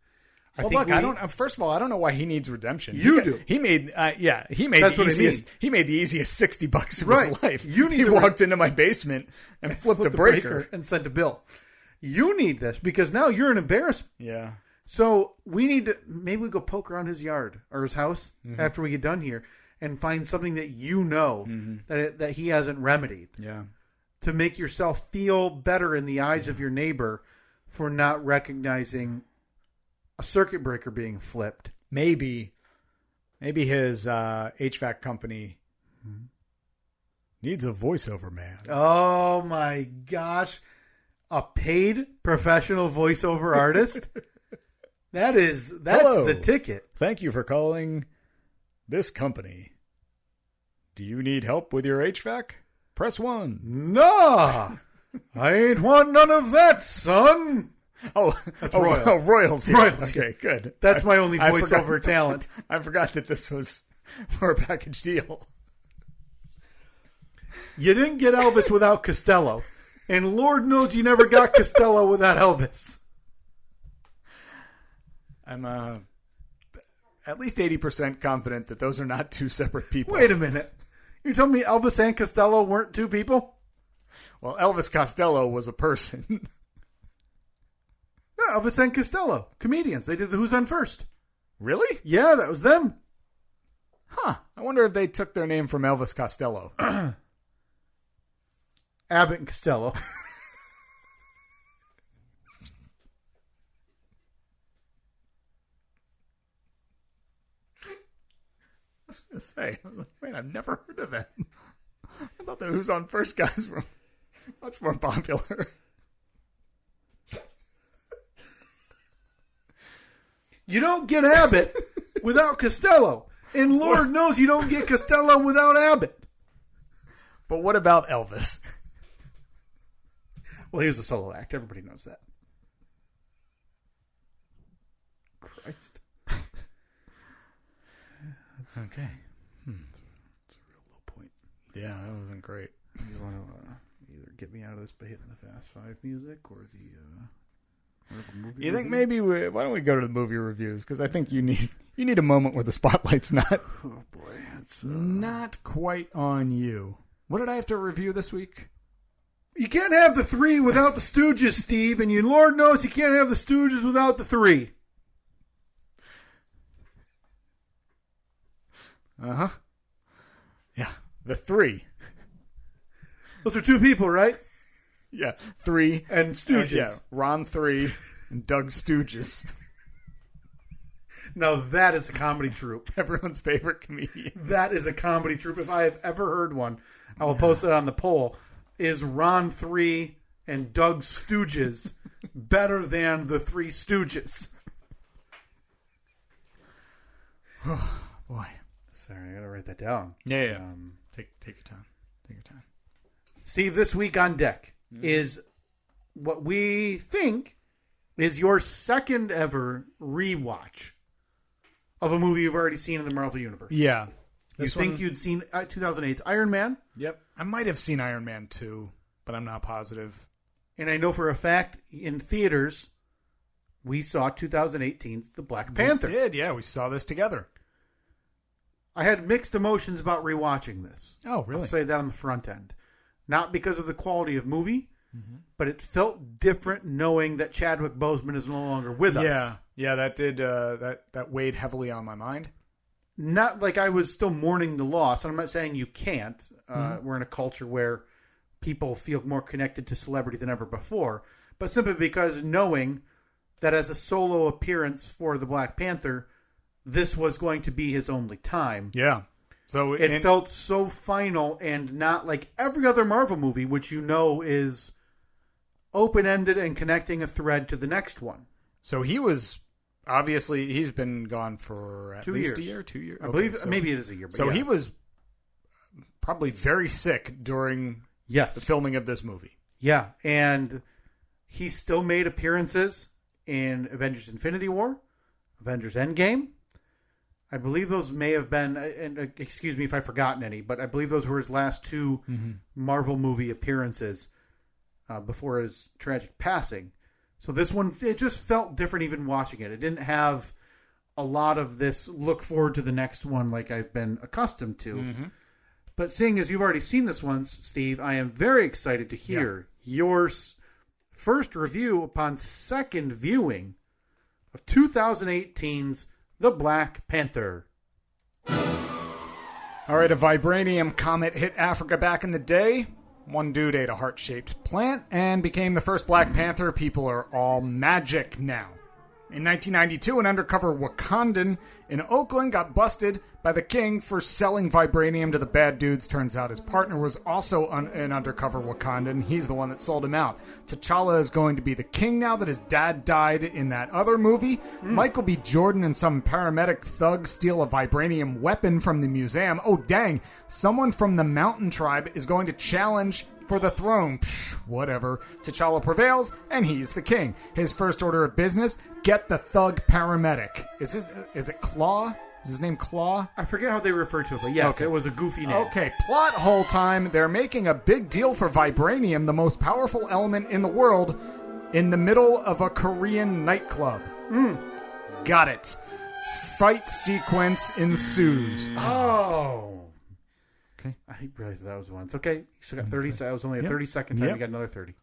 First of all, I don't know why he needs redemption. You do. He made That's the easiest. He made the easiest $60 of his life. He walked into my basement and flipped a breaker and sent a bill. You need this because now you're an embarrassment. Yeah. So we need to maybe go poke around his yard or his house after we get done here and find something that you know that he hasn't remedied. Yeah. To make yourself feel better in the eyes of your neighbor for not recognizing a circuit breaker being flipped. Maybe his HVAC company needs a voiceover man. Oh my gosh. A paid professional voiceover artist? That's Hello. the ticket. Thank you for calling this company. Do you need help with your HVAC? Press 1. Nah. I ain't want none of that, son. That's Royal. Oh, Royals. Here. Royals. Okay, good. That's my only voiceover talent. I forgot that this was for a package deal. You didn't get Elvis without Costello. And Lord knows you never got Costello without Elvis. I'm at least 80% confident that those are not two separate people. Wait a minute. You're telling me Elvis and Costello weren't two people? Well, Elvis Costello was a person. Yeah, Elvis and Costello. Comedians. They did the Who's On First. Really? Yeah, that was them. Huh. I wonder if they took their name from Elvis Costello. Abbott and Costello. I was going to say, wait, I've never heard of that. I thought the Who's On First guys were much more popular. You don't get Abbott without Costello. And Lord knows you don't get Costello without Abbott. But what about Elvis? Well, he was a solo act. Everybody knows that. Christ. Okay. It's a real low point. Yeah, that wasn't great. You want to either get me out of this by hitting the Fast Five music or the movie You think review? maybe why don't we go to the movie reviews? Because I think you need a moment where the spotlight's not Oh boy, it's not quite on you. What did I have to review this week? You can't have the 3 without the Stooges, Steve, and Lord knows you can't have the Stooges without the 3. Uh-huh. Yeah, the 3. Those are 2 people, right? Yeah, 3. And Stooges. Yeah, Ron 3 and Doug Stooges. Now that is a comedy troupe. Everyone's favorite comedian. That is a comedy troupe. If I have ever heard one, I will post it on the poll. Is Ron 3 and Doug Stooges better than the 3 Stooges? Oh, boy. Sorry, I got to write that down. Yeah. Take your time. Take your time. Steve, this week on deck is what we think is your second ever rewatch of a movie you've already seen in the Marvel Universe. Yeah. You think you'd seen 2008's Iron Man? Yep. I might have seen Iron Man 2, but I'm not positive. And I know for a fact in theaters, we saw 2018's The Black Panther. We did, yeah. We saw this together. I had mixed emotions about rewatching this. Oh, really? I'll say that on the front end. Not because of the quality of movie, but it felt different knowing that Chadwick Boseman is no longer with us. Yeah, that did that weighed heavily on my mind. Not like I was still mourning the loss. And I'm not saying you can't. We're in a culture where people feel more connected to celebrity than ever before. But simply because knowing that as a solo appearance for the Black Panther, this was going to be his only time. Yeah. So it felt so final and not like every other Marvel movie, which you know is open-ended and connecting a thread to the next one. So he was obviously he's been gone for at 2 least years. a year, 2 years. I believe maybe it is a year. But so yeah. he was probably very sick during Yes. the filming of this movie. Yeah, and he still made appearances in Avengers Infinity War, Avengers Endgame. I believe those may have been, and excuse me if I've forgotten any, but I believe those were his last two Marvel movie appearances before his tragic passing. So this one, it just felt different even watching it. It didn't have a lot of this look forward to the next one like I've been accustomed to. Mm-hmm. But seeing as you've already seen this one, Steve, I am very excited to hear your first review upon second viewing of 2018's The Black Panther. All right, a vibranium comet hit Africa back in the day. One dude ate a heart-shaped plant and became the first Black Panther. People are all magic now. In 1992, an undercover Wakandan in Oakland got busted by the king for selling vibranium to the bad dudes. Turns out his partner was also an undercover Wakandan. He's the one that sold him out. T'Challa is going to be the king now that his dad died in that other movie. Michael B. Jordan and some paramedic thug steal a vibranium weapon from the museum. Oh, dang. Someone from the mountain tribe is going to challenge for the throne. Psh, whatever. T'Challa prevails, and he's the king. His first order of business, get the thug paramedic. Is it Claw? Is his name Claw? I forget how they refer to it, but yes, It was a goofy name. Okay, plot hole time. They're making a big deal for vibranium, the most powerful element in the world, in the middle of a Korean nightclub. Got it. Fight sequence ensues. Oh. Okay. I realized that was once. Okay, you still got 30 seconds. That was only a 30-second time. You got another 30.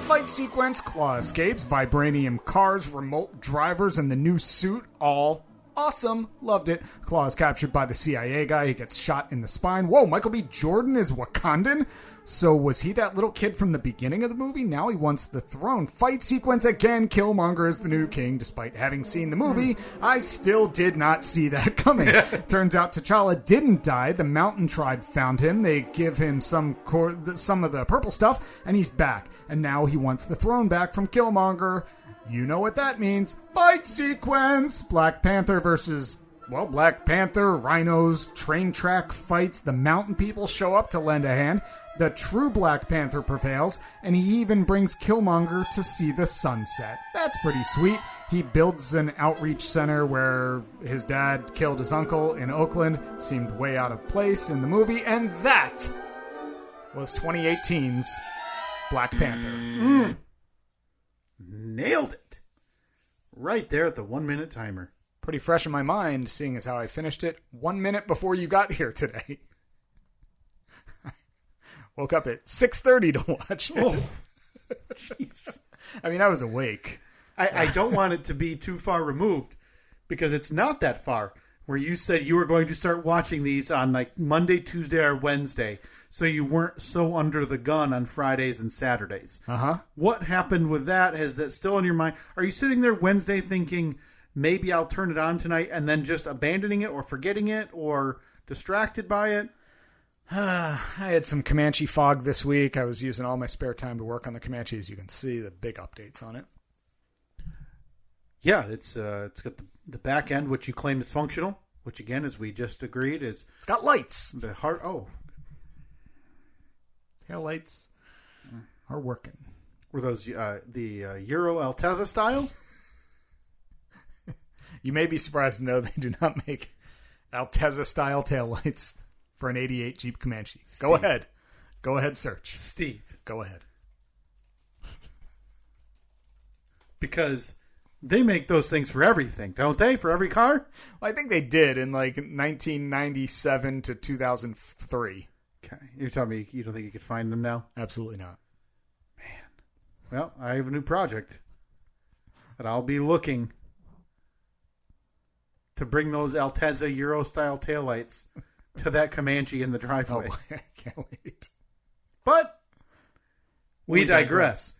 Fight sequence, Claw escapes, vibranium cars, remote drivers, and the new suit, all awesome. Loved it. Claw is captured by the CIA guy. He gets shot in the spine. Whoa, Michael B. Jordan is Wakandan? So was he that little kid from the beginning of the movie? Now he wants the throne. Fight sequence again. Killmonger is the new king. Despite having seen the movie, I still did not see that coming. Turns out T'Challa didn't die. The mountain tribe found him. They give him some of the purple stuff, and he's back. And now he wants the throne back from Killmonger. You know what that means. Fight sequence! Black Panther versus, well, Black Panther, rhinos, train track fights. The mountain people show up to lend a hand. The true Black Panther prevails, and he even brings Killmonger to see the sunset. That's pretty sweet. He builds an outreach center where his dad killed his uncle in Oakland. Seemed way out of place in the movie, and that was 2018's Black Panther. Nailed it. Right there at the 1 minute timer. Pretty fresh in my mind, seeing as how I finished it 1 minute before you got here today. Woke up at 6:30 to watch it. Oh, jeez. I mean, I was awake. I don't want it to be too far removed because it's not that far. Where you said you were going to start watching these on like Monday, Tuesday, or Wednesday, so you weren't so under the gun on Fridays and Saturdays. What happened with that? Is that still in your mind? Are you sitting there Wednesday thinking maybe I'll turn it on tonight and then just abandoning it or forgetting it or distracted by it? I had some Comanche fog this week. I was using all my spare time to work on the Comanche. As you can see, the big updates on it. Yeah, it's got the back end, which you claim is functional, which again, as we just agreed, is it's got lights. The heart. Oh, tail lights are working. Were those the Euro Altezza style? You may be surprised to know they do not make Altezza style taillights for an 88 Jeep Comanche. Steve. Go ahead. Go ahead, search. Steve. Go ahead. Because they make those things for everything, don't they? For every car? Well, I think they did in like 1997 to 2003. Okay. You're telling me you don't think you could find them now? Absolutely not. Man. Well, I have a new project that I'll be looking to bring those Altezza Euro-style taillights to that Comanche in the driveway. Oh, I can't wait. But we digress.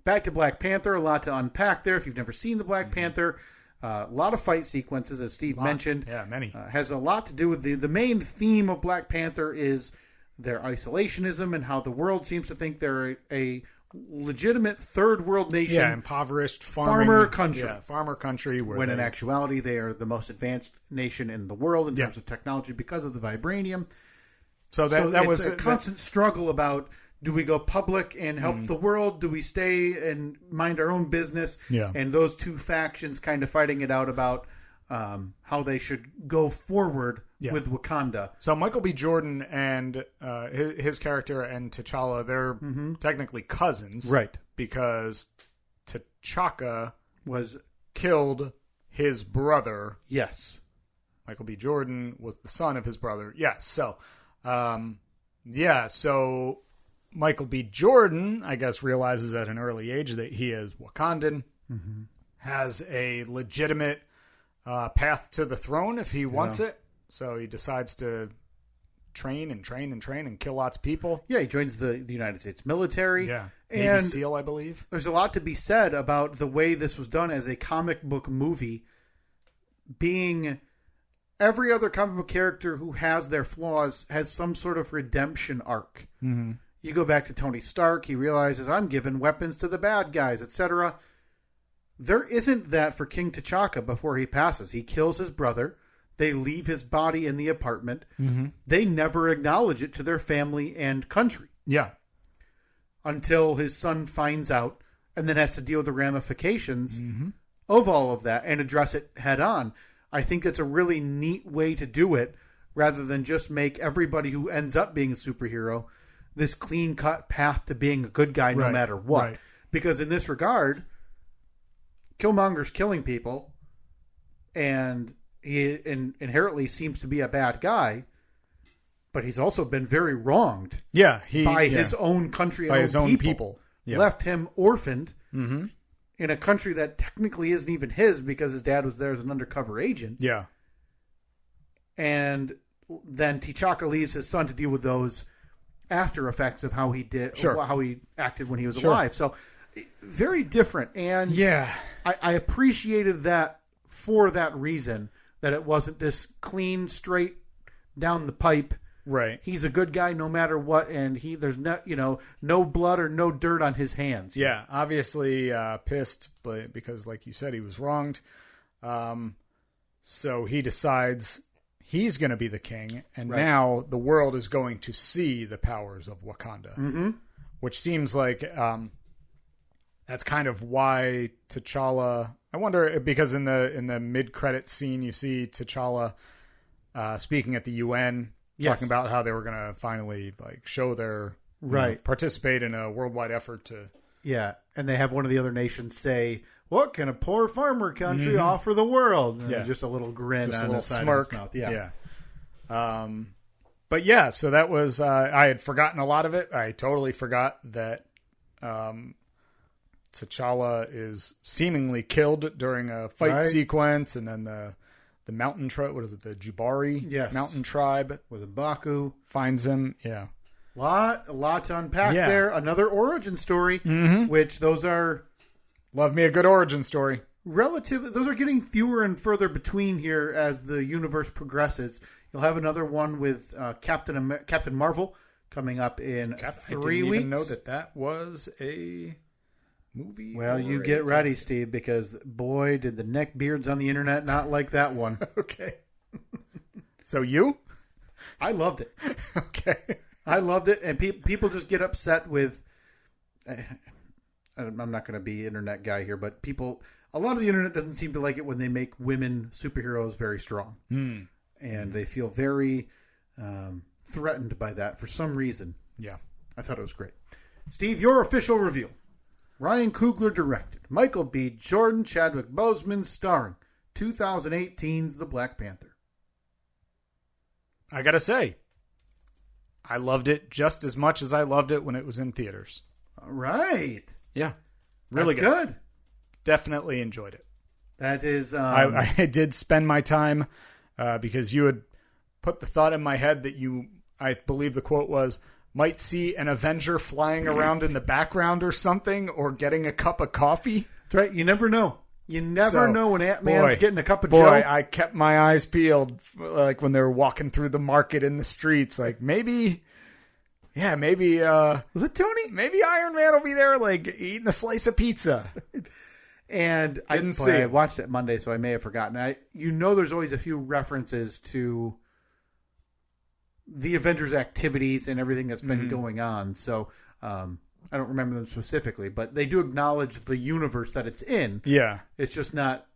Back to Black Panther. A lot to unpack there. If you've never seen the Black Panther, a lot of fight sequences, as Steve mentioned. Yeah, many. Has a lot to do with the main theme of Black Panther is their isolationism and how the world seems to think they're a legitimate third world nation. Yeah, impoverished farmer country. Yeah, farmer country. When in actuality, they are the most advanced nation in the world in terms of technology because of the vibranium. So that was a constant struggle about, do we go public and help the world? Do we stay and mind our own business? Yeah. And those two factions kind of fighting it out about how they should go forward with Wakanda. So Michael B. Jordan and his character and T'Challa, they're technically cousins. Right. Because T'Chaka was killed his brother. Yes. Michael B. Jordan was the son of his brother. Yes. So, so Michael B. Jordan, I guess, realizes at an early age that he is Wakandan, has a legitimate path to the throne if he wants it. So he decides to train and kill lots of people. Yeah, he joins the United States military. Yeah. And Navy SEAL, I believe. There's a lot to be said about the way this was done as a comic book movie, being every other comic book character who has their flaws has some sort of redemption arc. Mm-hmm. You go back to Tony Stark, he realizes, I'm giving weapons to the bad guys, etc. There isn't that for King T'Chaka before he passes. He kills his brother. They leave his body in the apartment. Mm-hmm. They never acknowledge it to their family and country. Yeah. Until his son finds out and then has to deal with the ramifications of all of that and address it head on. I think that's a really neat way to do it, rather than just make everybody who ends up being a superhero this clean-cut path to being a good guy no matter what. Right. Because in this regard, Killmonger's killing people, and he inherently seems to be a bad guy, but he's also been very wronged by his own country and by his own people. Yeah. Left him orphaned in a country that technically isn't even his because his dad was there as an undercover agent. Yeah. And then T'Chaka leaves his son to deal with those after effects of how he did, how he acted when he was alive. So very different. And I appreciated that for that reason, that it wasn't this clean, straight down the pipe. Right. He's a good guy no matter what, and there's no blood or no dirt on his hands. Yeah, obviously pissed, but because, like you said, he was wronged. So he decides he's going to be the king, and now the world is going to see the powers of Wakanda, which seems like that's kind of why T'Challa. I wonder, because in the mid-credit scene, you see T'Challa speaking at the UN. Talking about how they were going to finally show their participate in a worldwide effort to and they have one of the other nations say, "What can a poor farmer country offer the world?" And just a little grin, just on the side of his mouth. But so that was I had forgotten a lot of it. I totally forgot that T'Challa is seemingly killed during a fight sequence, and then the mountain tribe, what is it? The Jubari mountain tribe with M'Baku finds him. Yeah. A lot to unpack there. Another origin story, which those are... Love me a good origin story. Those are getting fewer and further between here as the universe progresses. You'll have another one with Captain Marvel coming up in 3 weeks. I didn't even know that was a... movie. Well, you get ready, Steve, because boy, did the neckbeards on the internet not like that one. Okay. So you? I loved it. Okay. I loved it, and people just get upset with... I'm not going to be internet guy here, but a lot of the internet doesn't seem to like it when they make women superheroes very strong. And they feel very threatened by that for some reason. Yeah. I thought it was great. Steve, your official review. Ryan Coogler directed. Michael B. Jordan, Chadwick Boseman starring. 2018's The Black Panther. I gotta say, I loved it just as much as I loved it when it was in theaters. All right. Yeah. Really good. Definitely enjoyed it. That is... I did spend my time because you had put the thought in my head that I believe the quote was, might see an Avenger flying around in the background or something, or getting a cup of coffee. That's right. You never know. You never know when Ant-Man's getting a cup of Joe. Boy, I kept my eyes peeled, when they were walking through the market in the streets. Maybe Yeah, maybe. Was it Tony? Maybe Iron Man will be there, like eating a slice of pizza. And I watched it Monday, so I may have forgotten. There's always a few references to the Avengers activities and everything that's been going on. So I don't remember them specifically, but they do acknowledge the universe that it's in. Yeah. It's just not,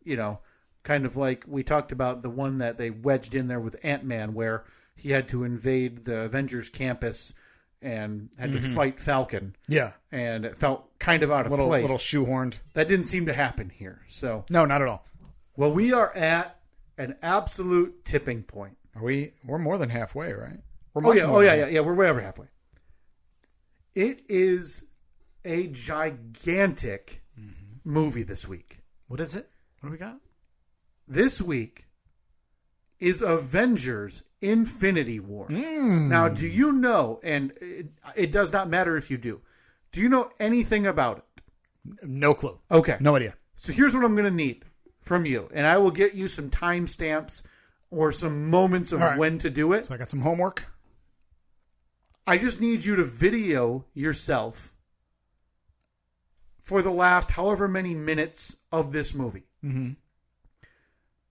kind of like we talked about the one that they wedged in there with Ant-Man, where he had to invade the Avengers campus and had to fight Falcon. Yeah. And it felt kind of out of place. A little shoehorned. That didn't seem to happen here. So no, not at all. Well, we are at an absolute tipping point. We're more than halfway, right? Yeah. We're way over halfway. It is a gigantic movie this week. What is it? What do we got? This week is Avengers Infinity War. Now, do you know, and it does not matter if you do you know anything about it? No clue. Okay. No idea. So here's what I'm going to need from you, and I will get you some timestamps or some moments of when to do it. So I got some homework. I just need you to video yourself for the last however many minutes of this movie. Mm-hmm.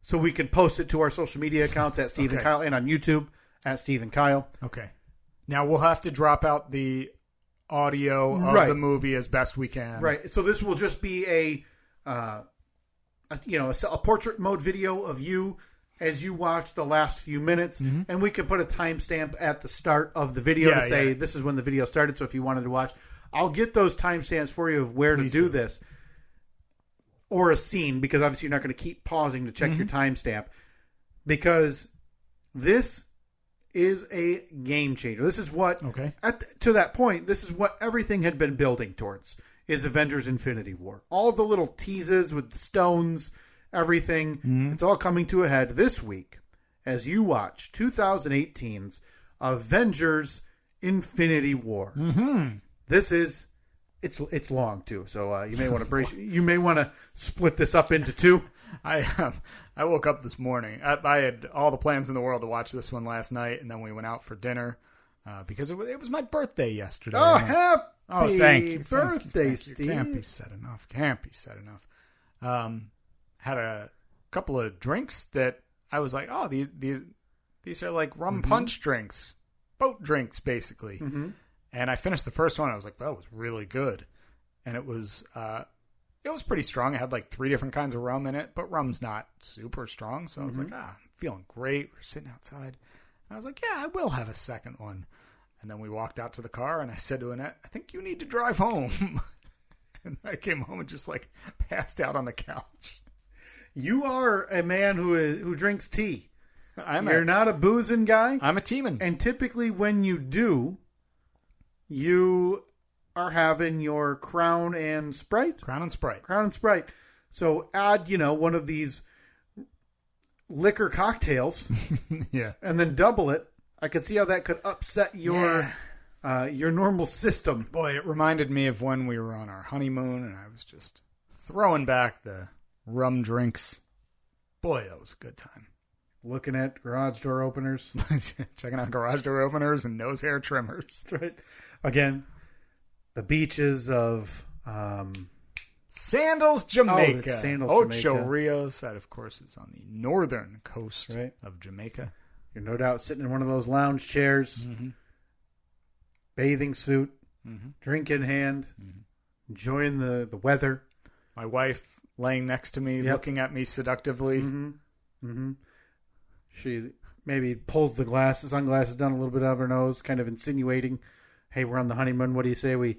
So we can post it to our social media accounts at Steve and Kyle and on YouTube at Steve and Kyle. Okay. Now we'll have to drop out the audio of the movie as best we can. Right. So this will just be a portrait mode video of you as you watch the last few minutes, and we can put a timestamp at the start of the video to say this is when the video started. So if you wanted to watch, I'll get those timestamps for you of where to do this. Or a scene, because obviously you're not going to keep pausing to check your timestamp, because this is a game changer. This is what, to that point, this is what everything had been building towards, is Avengers Infinity War. All the little teases with the stones, everything, it's all coming to a head this week as you watch 2018's Avengers Infinity War. This is... It's long too, so you may want to brace. You may want to split this up into two. I woke up this morning. I had all the plans in the world to watch this one last night, and then we went out for dinner because it was my birthday yesterday. Oh, happy thank you, birthday, Steve! Can't be said enough. Had a couple of drinks that I was like, oh, these are like rum punch drinks, boat drinks, basically. And I finished the first one. I was like, that was really good. And it was pretty strong. It had like 3 different kinds of rum in it, but rum's not super strong. So I was like, I'm feeling great. We're sitting outside. And I was like, yeah, I will have a second one. And then we walked out to the car, and I said to Annette, I think you need to drive home. And I came home and just like passed out on the couch. You are a man who drinks tea. You're not a boozing guy. I'm a teaman. And typically when you do... You are having your Crown and Sprite? Crown and Sprite. So add, one of these liquor cocktails. Yeah. And then double it. I could see how that could upset your normal system. Boy, it reminded me of when we were on our honeymoon and I was just throwing back the rum drinks. Boy, that was a good time. Looking at garage door openers. Checking out garage door openers and nose hair trimmers. That's right. Again, the beaches of Sandals, Jamaica. Ocho Jamaica. Rios. That, of course, is on the northern coast of Jamaica. You're no doubt sitting in one of those lounge chairs, bathing suit, drink in hand, enjoying the weather. My wife laying next to me, looking at me seductively. She maybe pulls the sunglasses down a little bit out of her nose, kind of insinuating, hey, we're on the honeymoon. What do you say we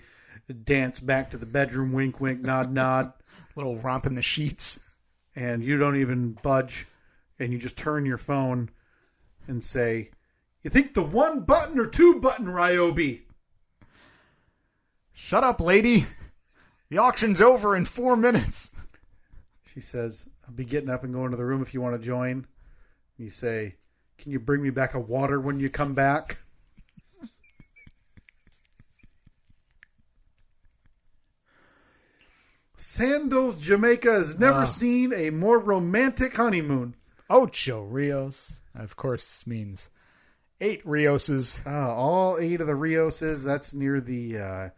dance back to the bedroom? Wink, wink, nod, nod. Little romp in the sheets. And you don't even budge. And you just turn your phone and say, you think the 1-button or 2-button Ryobi? Shut up, lady. The auction's over in 4 minutes. She says, I'll be getting up and going to the room if you want to join. You say, can you bring me back a water when you come back? Sandals, Jamaica has never seen a more romantic honeymoon. Ocho Rios, of course, means 8 Rioses. All 8 of the Rioses. That's near the, I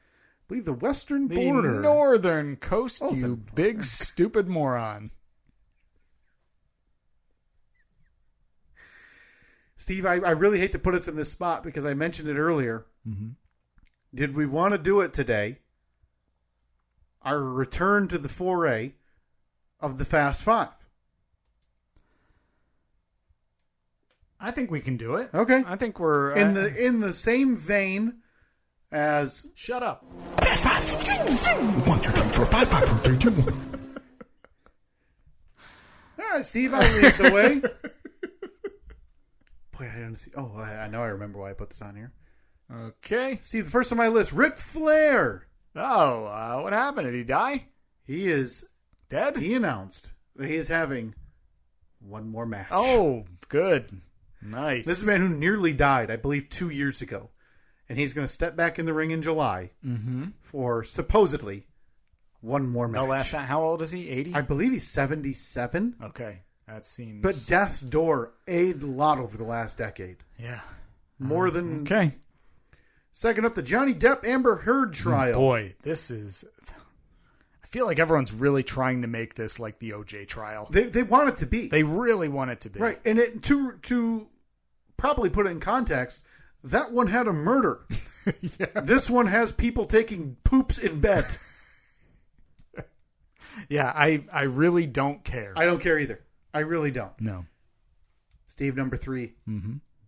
believe, the western border. The northern coast, you big stupid moron. Steve, I really hate to put us in this spot because I mentioned it earlier. Mm-hmm. Did we want to do it today? Our return to the foray of the Fast Five. I think we can do it. Okay. I think we're in the same vein as. Shut up. Fast Five. 1, 2, 3, 4, 5, 5, 4, 3, 2, 1. All right, Steve, I'll lead the way. Boy, I didn't see. Oh, I know. I remember why I put this on here. Okay. Steve, the first on my list, Ric Flair. Oh, what happened? Did he die? He is dead. He announced that he is having one more match. Oh, good. Nice. This is a man who nearly died, I believe, 2 years ago. And he's going to step back in the ring in July for supposedly one more match. The last time, how old is he? 80? I believe he's 77. Okay. That seems... But death's door aged a lot over the last decade. Yeah. More than... Okay. Second up, the Johnny Depp Amber Heard trial. Boy, this is... I feel like everyone's really trying to make this like the OJ trial. They want it to be. They really want it to be. Right. And to probably put it in context, that one had a murder. Yeah. This one has people taking poops in bed. Yeah, I really don't care. I don't care either. I really don't. No. Steve, number 3.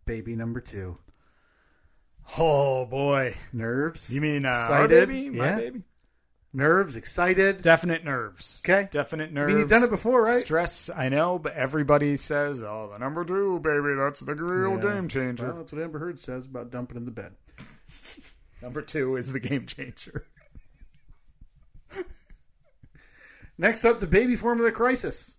Baby number 2. Oh, boy. Nerves? You mean excited? Our baby? My yeah. baby? Nerves, excited. Definite nerves. Okay. Definite I nerves. mean, you've done it before, right? Stress, I know, but everybody says, oh, the number 2, baby, that's the real game changer. Well, that's what Amber Heard says about dumping in the bed. Number 2 is the game changer. Next up, the baby formula crisis.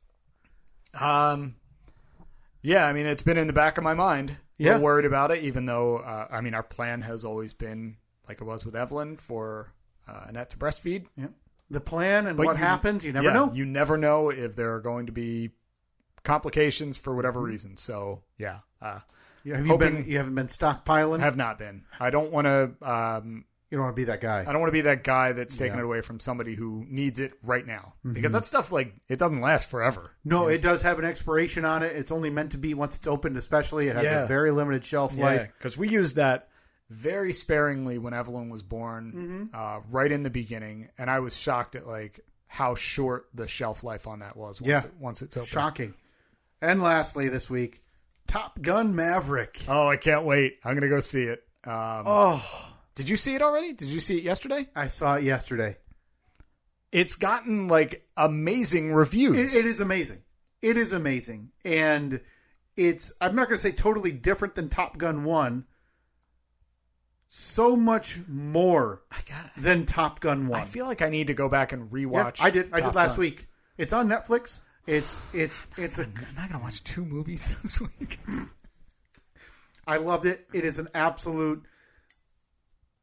Yeah, I mean, it's been in the back of my mind. Yeah. We're worried about it, even though, I mean, our plan has always been, like it was with Evelyn, for Annette to breastfeed. Yeah. The plan and what happens, you never know. You never know if there are going to be complications for whatever reason. So, yeah. You haven't been stockpiling? Have not been. I don't want to... you don't want to be that guy. I don't want to be that guy that's taking it away from somebody who needs it right now. Because that stuff, like, it doesn't last forever. No, it does have an expiration on it. It's only meant to be once it's opened, especially. It has a very limited shelf life. Because we used that very sparingly when Evelyn was born, right in the beginning. And I was shocked at, like, how short the shelf life on that was once it's open. Shocking. And lastly, this week, Top Gun Maverick. Oh, I can't wait. I'm going to go see it. Did you see it already? Did you see it yesterday? I saw it yesterday. It's gotten, like, amazing reviews. It is amazing. It is amazing. And it's, I'm not going to say totally different than Top Gun 1. So much more than Top Gun 1. I feel like I need to go back and rewatch. Yeah, I did last week. It's on Netflix. I'm not going to watch 2 movies this week. I loved it. It is an absolute...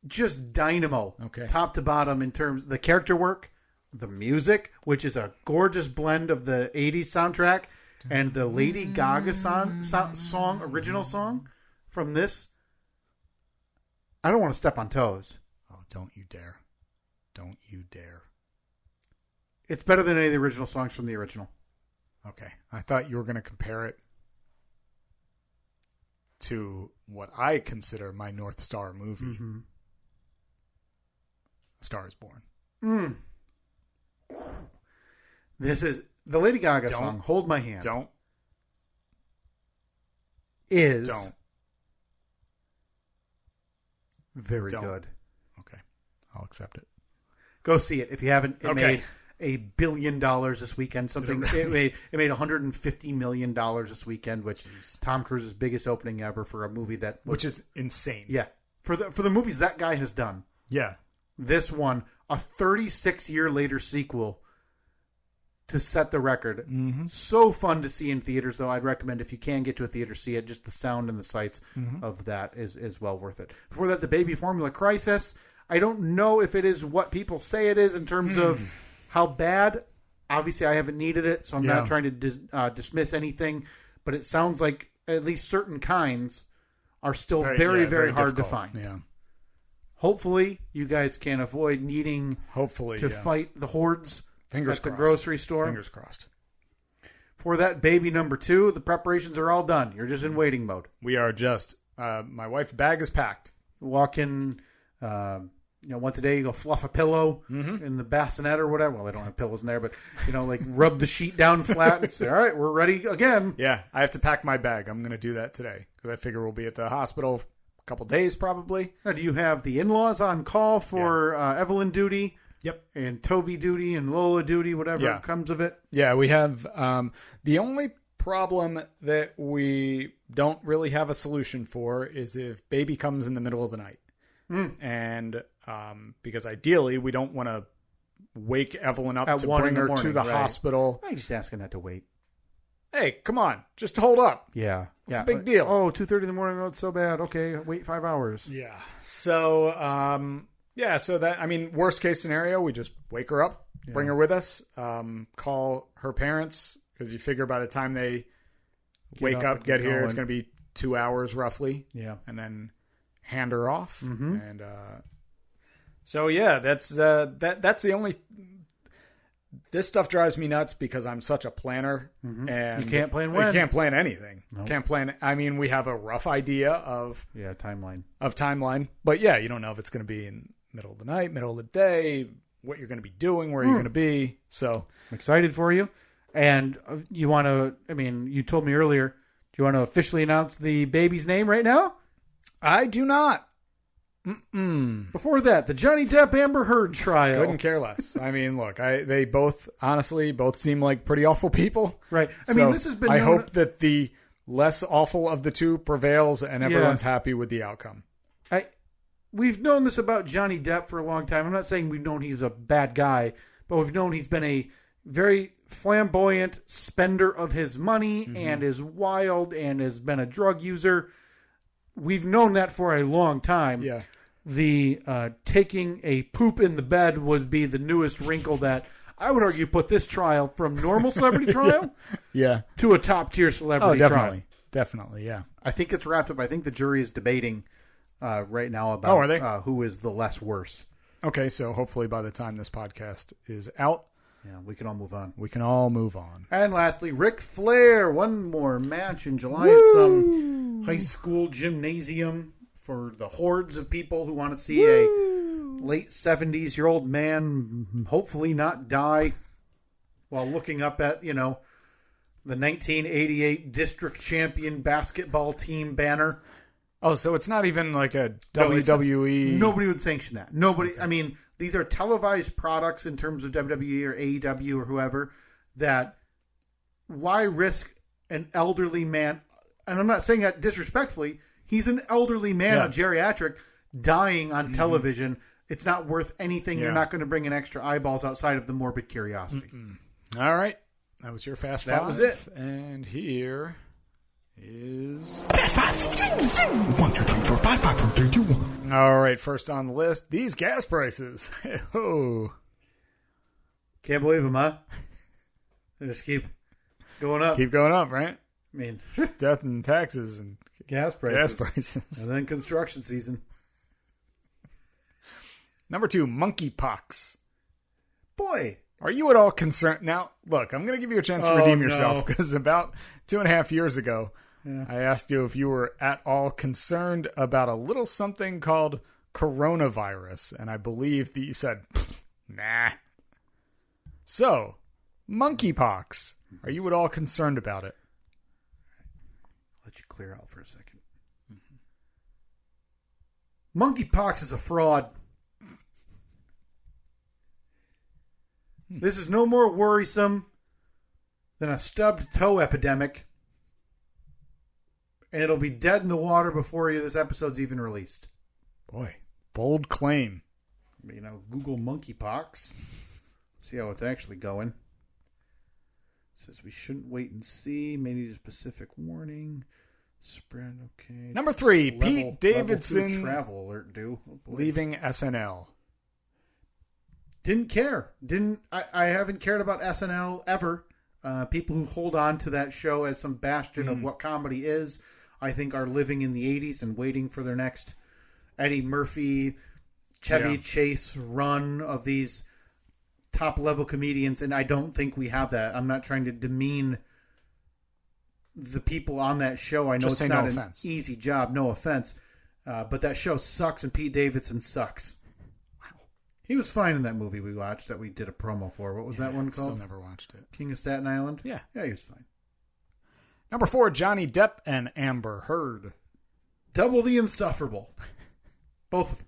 just dynamo, top to bottom, in terms of the character work, the music, which is a gorgeous blend of the 80s soundtrack and the Lady Gaga song, original song from this. I don't want to step on toes. Oh, don't you dare. Don't you dare. It's better than any of the original songs from the original. Okay. I thought you were going to compare it to what I consider my North Star movie. A Star is Born. This is the Lady Gaga song, Hold My Hand. Don't. Very good. Okay. I'll accept it. Go see it if you haven't. It made $1 billion this weekend. It made $150 million this weekend, which is Tom Cruise's biggest opening ever for a movie which is insane. Yeah. For the movies that guy has done. Yeah. This one, a 36-year later sequel to set the record. So fun to see in theaters, though. I'd recommend, if you can get to a theater, see it. Just the sound and the sights of that is well worth it. Before that, the baby formula crisis. I don't know if it is what people say it is in terms of how bad. Obviously, I haven't needed it, so I'm not trying to dismiss anything. But it sounds like at least certain kinds are still very hard to difficult. find. Yeah. Hopefully, you guys can avoid needing to fight the hordes at the grocery store. Fingers crossed. For that baby number 2, the preparations are all done. You're just in waiting mode. We are just, my wife's bag is packed. Walk in, once a day you go fluff a pillow in the bassinet or whatever. Well, they don't have pillows in there, but, rub the sheet down flat and say, all right, we're ready again. Yeah, I have to pack my bag. I'm going to do that today because I figure we'll be at the hospital a couple days probably. Now, do you have the in-laws on call for Evelyn duty? Yep. And Toby duty and Lola duty, whatever comes of it? Yeah, we have the only problem that we don't really have a solution for is if baby comes in the middle of the night. And because ideally we don't want to wake Evelyn up to bring her to the hospital. I'm just asking that to wait. Hey, come on. Just hold up. Yeah. It's a big deal. Oh, 2:30 in the morning. Oh, it's so bad. Okay, wait 5 hours. Yeah. So, so that, worst case scenario, we just wake her up, bring her with us, call her parents, because you figure by the time they wake up, get here, it's going to be 2 hours roughly. Yeah. And then hand her off. And that's the only... This stuff drives me nuts because I'm such a planner, and you can't plan when. You can't plan anything. Nope. Can't plan. We have a rough idea of timeline, but you don't know if it's going to be in middle of the night, middle of the day, what you're going to be doing, where you're going to be. So I'm excited for you, and you want to. You told me earlier. Do you want to officially announce the baby's name right now? I do not. Before that, the Johnny Depp Amber Heard trial. Couldn't care less. Look, they both seem like pretty awful people. Right. This has been. I hope that the less awful of the two prevails and everyone's happy with the outcome. We've known this about Johnny Depp for a long time. I'm not saying we've known he's a bad guy, but we've known he's been a very flamboyant spender of his money and is wild and has been a drug user. We've known that for a long time. Yeah. The taking a poop in the bed would be the newest wrinkle that I would argue put this trial from normal celebrity trial to a top tier celebrity trial. Definitely, yeah. I think it's wrapped up. I think the jury is debating right now about who is the less worse. Okay, so hopefully by the time this podcast is out, we can all move on. And lastly, Ric Flair. One more match in July at some high school gymnasium for the hordes of people who want to see a late 70s-year-old man hopefully not die while looking up at, the 1988 district champion basketball team banner. Oh, so it's not even like a WWE... Nobody would sanction that. Nobody... These are televised products in terms of WWE or AEW or whoever, that why risk an elderly man, and I'm not saying that disrespectfully, he's an elderly man, a geriatric, dying on television. It's not worth anything. You're not going to bring in extra eyeballs outside of the morbid curiosity. All right. That was your Fast Five. That was it. And here is... Fast Five. 1, 2, 3, 4, 5, 5, 4, 3, 2, 1. All right. First on the list, these gas prices. Oh. Can't believe them, huh? They just keep going up. Keep going up, right? Death and taxes and gas prices. And then construction season. Number 2, monkeypox. Boy. Are you at all concerned? Now, look, I'm going to give you a chance to redeem yourself because about 2.5 years ago, I asked you if you were at all concerned about a little something called coronavirus. And I believe that you said, nah. So, monkeypox. Are you at all concerned about it? I'll let you clear out for a second. Monkeypox is a fraud. This is no more worrisome than a stubbed toe epidemic. And it'll be dead in the water before this episode's even released. Boy, bold claim. Google monkeypox. See how it's actually going. It says we shouldn't wait and see. Maybe a specific warning. Spread, okay. Number 3, Pete Davidson. Level 2 travel alert due. Leaving SNL. Didn't care. I haven't cared about SNL ever. People who hold on to that show as some bastion of what comedy is. I think are living in the 80s and waiting for their next Eddie Murphy, Chevy Chase run of these top-level comedians, and I don't think we have that. I'm not trying to demean the people on that show. I know it's not an easy job, no offense, but that show sucks, and Pete Davidson sucks. Wow. He was fine in that movie we watched that we did a promo for. What was that one called? Still never watched it. King of Staten Island? Yeah. Yeah, he was fine. Number 4, Johnny Depp and Amber Heard. Double the insufferable. Both of them.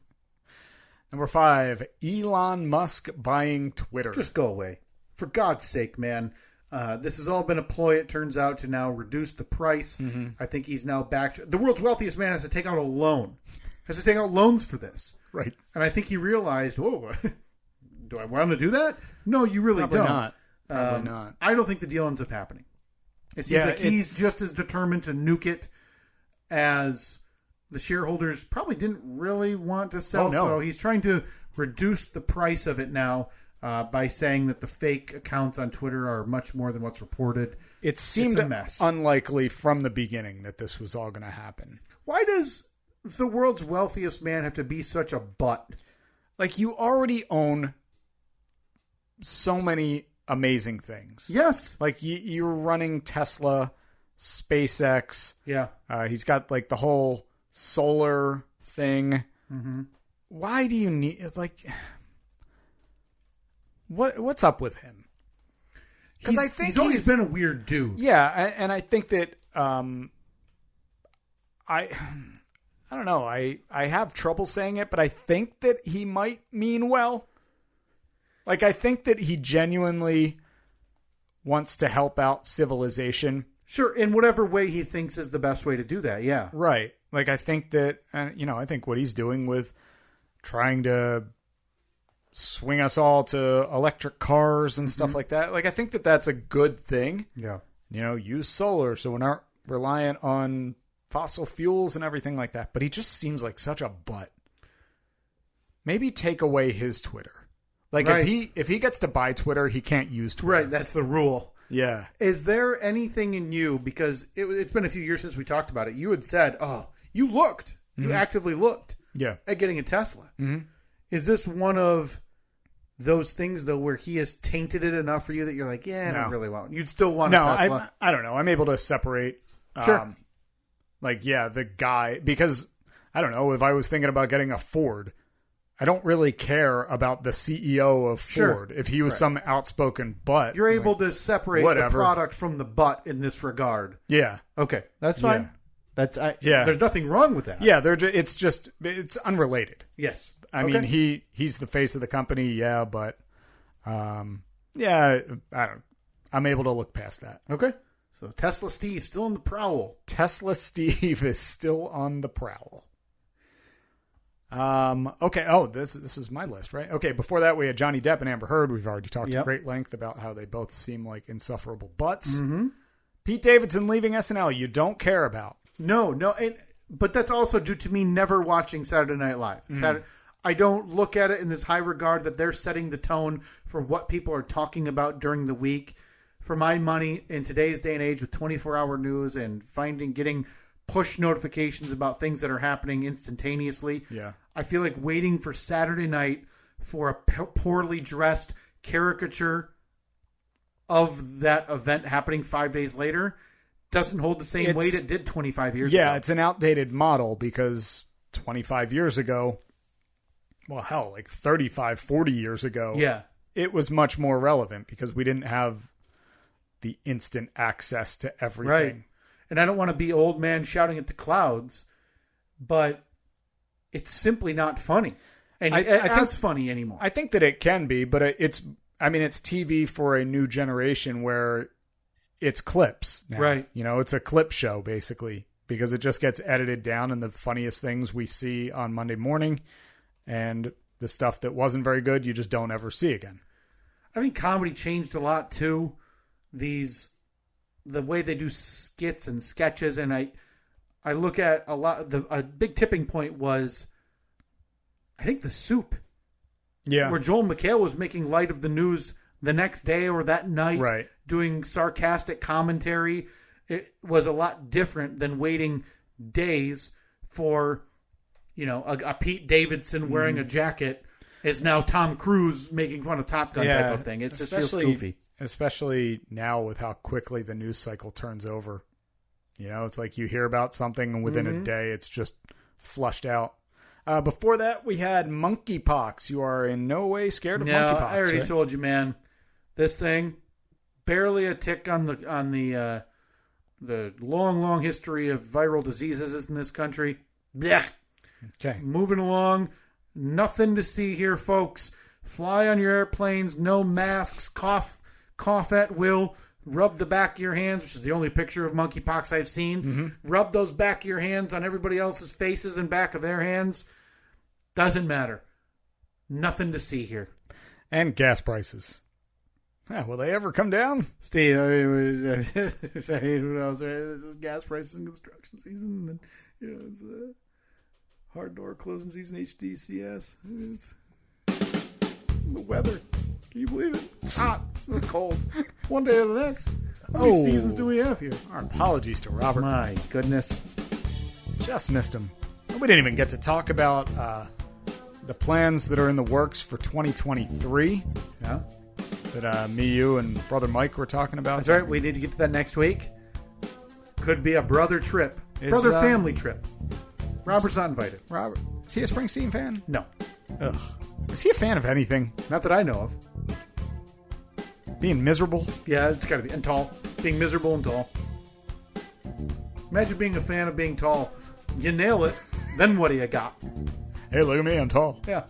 Number 5, Elon Musk buying Twitter. Just go away. For God's sake, man. This has all been a ploy, it turns out, to now reduce the price. Mm-hmm. I think he's now back. The world's wealthiest man has to take out a loan. Has to take out loans for this. Right. And I think he realized, whoa, do I want to do that? No, you really Probably don't. Not. Probably not. I don't think the deal ends up happening. It seems like he's just as determined to nuke it as the shareholders probably didn't really want to sell. So he's trying to reduce the price of it now by saying that the fake accounts on Twitter are much more than what's reported. It seemed unlikely from the beginning that this was all going to happen. Why does the world's wealthiest man have to be such a butt? Like, you already own so many amazing things. Yes. Like, you're running Tesla, SpaceX. Yeah. He's got, like, the whole solar thing. Mm-hmm. Why do you need, like, what's up with him? Because I think he's always been a weird dude. Yeah, and I think that I don't know. I have trouble saying it, but I think that he might mean well. Like, I think that he genuinely wants to help out civilization. Sure, in whatever way he thinks is the best way to do that, yeah. Right. Like, I think that, I think what he's doing with trying to swing us all to electric cars and stuff like that, like, I think that that's a good thing. Yeah. Use solar so we're not reliant on fossil fuels and everything like that. But he just seems like such a butt. Maybe take away his Twitter. Like, right. if he gets to buy Twitter, he can't use Twitter. Right, that's the rule. Yeah. Is there anything in you, because it's been a few years since we talked about it, you had said, you looked. You actively looked at getting a Tesla. Mm-hmm. Is this one of those things, though, where he has tainted it enough for you that you're like, I don't really want. You'd still want a Tesla? I don't know. I'm able to separate, sure. The guy, because, I don't know, if I was thinking about getting a Ford, I don't really care about the CEO of Ford. If he was some outspoken butt. You're able to separate the product from the butt in this regard. Yeah. Okay. That's fine. Yeah. There's nothing wrong with that. Yeah. It's unrelated. Yes. I mean, he's the face of the company. Yeah. But, I'm able to look past that. Okay. So Tesla Steve still on the prowl. Tesla Steve is still on the prowl. Okay. Oh, this is my list, right? Okay. Before that, we had Johnny Depp and Amber Heard. We've already talked at great length about how they both seem like insufferable butts. Mm-hmm. Pete Davidson leaving SNL. You don't care about. No. But that's also due to me never watching Saturday Night Live. Mm-hmm. I don't look at it in this high regard that they're setting the tone for what people are talking about during the week. For my money, in today's day and age with 24-hour news and getting push notifications about things that are happening instantaneously. Yeah. I feel like waiting for Saturday night for a poorly dressed caricature of that event happening 5 days later doesn't hold the same weight it did 25 years ago. Yeah, it's an outdated model because 25 years ago, well, hell, like 35, 40 years ago, it was much more relevant because we didn't have the instant access to everything. Right. And I don't want to be old man shouting at the clouds, but it's simply not funny. And it's funny anymore. I think that it can be, but it's TV for a new generation where it's clips now. Right. It's a clip show basically because it just gets edited down and the funniest things we see on Monday morning and the stuff that wasn't very good, you just don't ever see again. I think comedy changed a lot too. The way they do skits and sketches, and I look at a big tipping point was, I think, The Soup. Yeah. Where Joel McHale was making light of the news the next day or that night, right, doing sarcastic commentary. It was a lot different than waiting days for, a Pete Davidson wearing a jacket is now Tom Cruise making fun of Top Gun type of thing. It just feels goofy. Especially now with how quickly the news cycle turns over. It's like you hear about something and within a day it's just flushed out. Before that, we had monkeypox. You are in no way scared of monkeypox. I already right? told you, man. This thing, barely a tick on the long, long history of viral diseases in this country. Blech. Okay. Moving along. Nothing to see here, folks. Fly on your airplanes. No masks. Cough at will. Rub the back of your hands, which is the only picture of monkeypox I've seen. Mm-hmm. Rub those back of your hands on everybody else's faces and back of their hands. Doesn't matter. Nothing to see here. And gas prices. Will they ever come down? Steve, who knows? This is gas prices and construction season. And it's hard door closing season, HDCS. It's the weather. Can you believe it? It's hot. It's cold. One day to the next. How many seasons do we have here? Our apologies to Robert. My goodness. Just missed him. We didn't even get to talk about the plans that are in the works for 2023. Yeah. That me, you, and Brother Mike were talking about. That's right. We need to get to that next week. Could be a brother trip. Brother family trip. Robert's not invited. Robert, is he a Springsteen fan? No. Ugh. Is he a fan of anything? Not that I know of. Being miserable? Yeah, it's got to be. And tall. Being miserable and tall. Imagine being a fan of being tall. You nail it. Then what do you got? Hey, look at me. I'm tall. Yeah.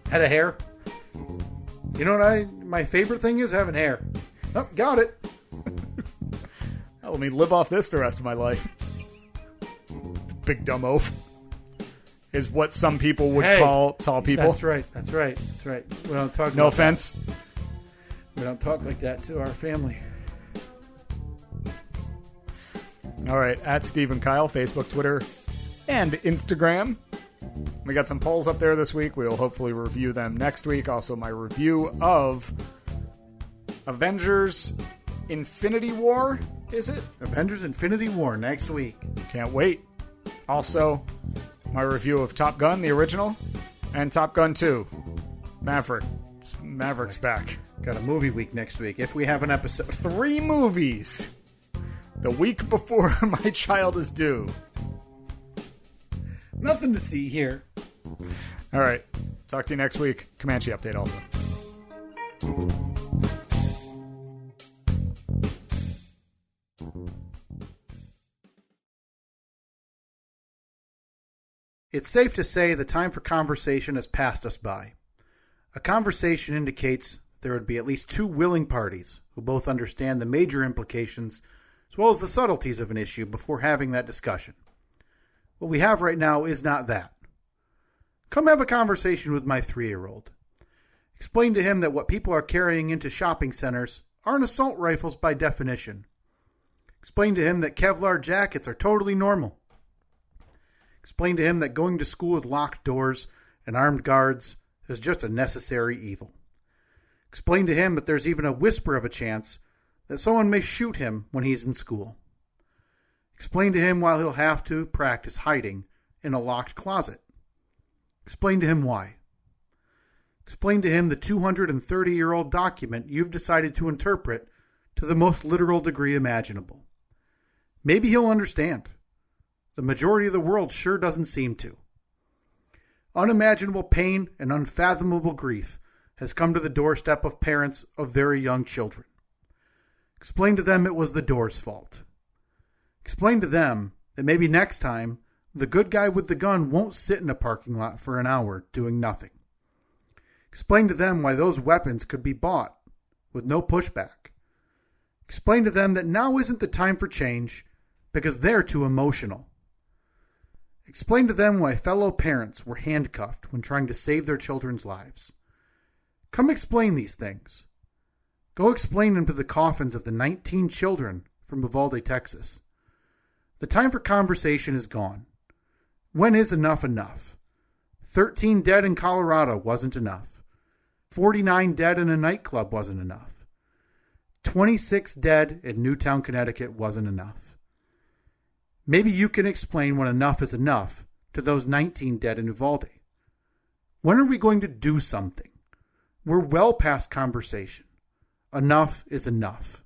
Head of hair. You know what my favorite thing is? Having hair. Oh, got it. Let me live off this the rest of my life. Big dumb oaf. Is what some people would call tall people. That's right. We don't talk. No offense. That. We don't talk like that to our family. All right, at Steve and Kyle, Facebook, Twitter, and Instagram. We got some polls up there this week. We'll hopefully review them next week. Also, my review of Avengers Infinity War, is it? Avengers Infinity War next week. Can't wait. Also, my review of Top Gun, the original, and Top Gun 2. Maverick's back. Got a movie week next week, if we have an episode. 3 movies. The week before my child is due. Nothing to see here. All right. Talk to you next week. Comanche update also. It's safe to say the time for conversation has passed us by. A conversation indicates there would be at least 2 willing parties who both understand the major implications as well as the subtleties of an issue before having that discussion. What we have right now is not that. Come have a conversation with my 3-year-old. Explain to him that what people are carrying into shopping centers aren't assault rifles by definition. Explain to him that Kevlar jackets are totally normal. Explain to him that going to school with locked doors and armed guards is just a necessary evil. Explain to him that there's even a whisper of a chance that someone may shoot him when he's in school. Explain to him why he'll have to practice hiding in a locked closet. Explain to him why. Explain to him the 230-year-old document you've decided to interpret to the most literal degree imaginable. Maybe he'll understand. The majority of the world sure doesn't seem to. Unimaginable pain and unfathomable grief has come to the doorstep of parents of very young children. Explain to them it was the door's fault. Explain to them that maybe next time the good guy with the gun won't sit in a parking lot for an hour doing nothing. Explain to them why those weapons could be bought with no pushback. Explain to them that now isn't the time for change because they're too emotional. Explain to them why fellow parents were handcuffed when trying to save their children's lives. Come explain these things. Go explain them to the coffins of the 19 children from Uvalde, Texas. The time for conversation is gone. When is enough enough? 13 dead in Colorado wasn't enough. 49 dead in a nightclub wasn't enough. 26 dead in Newtown, Connecticut wasn't enough. Maybe you can explain when enough is enough to those 19 dead in Uvalde. When are we going to do something? We're well past conversation. Enough is enough.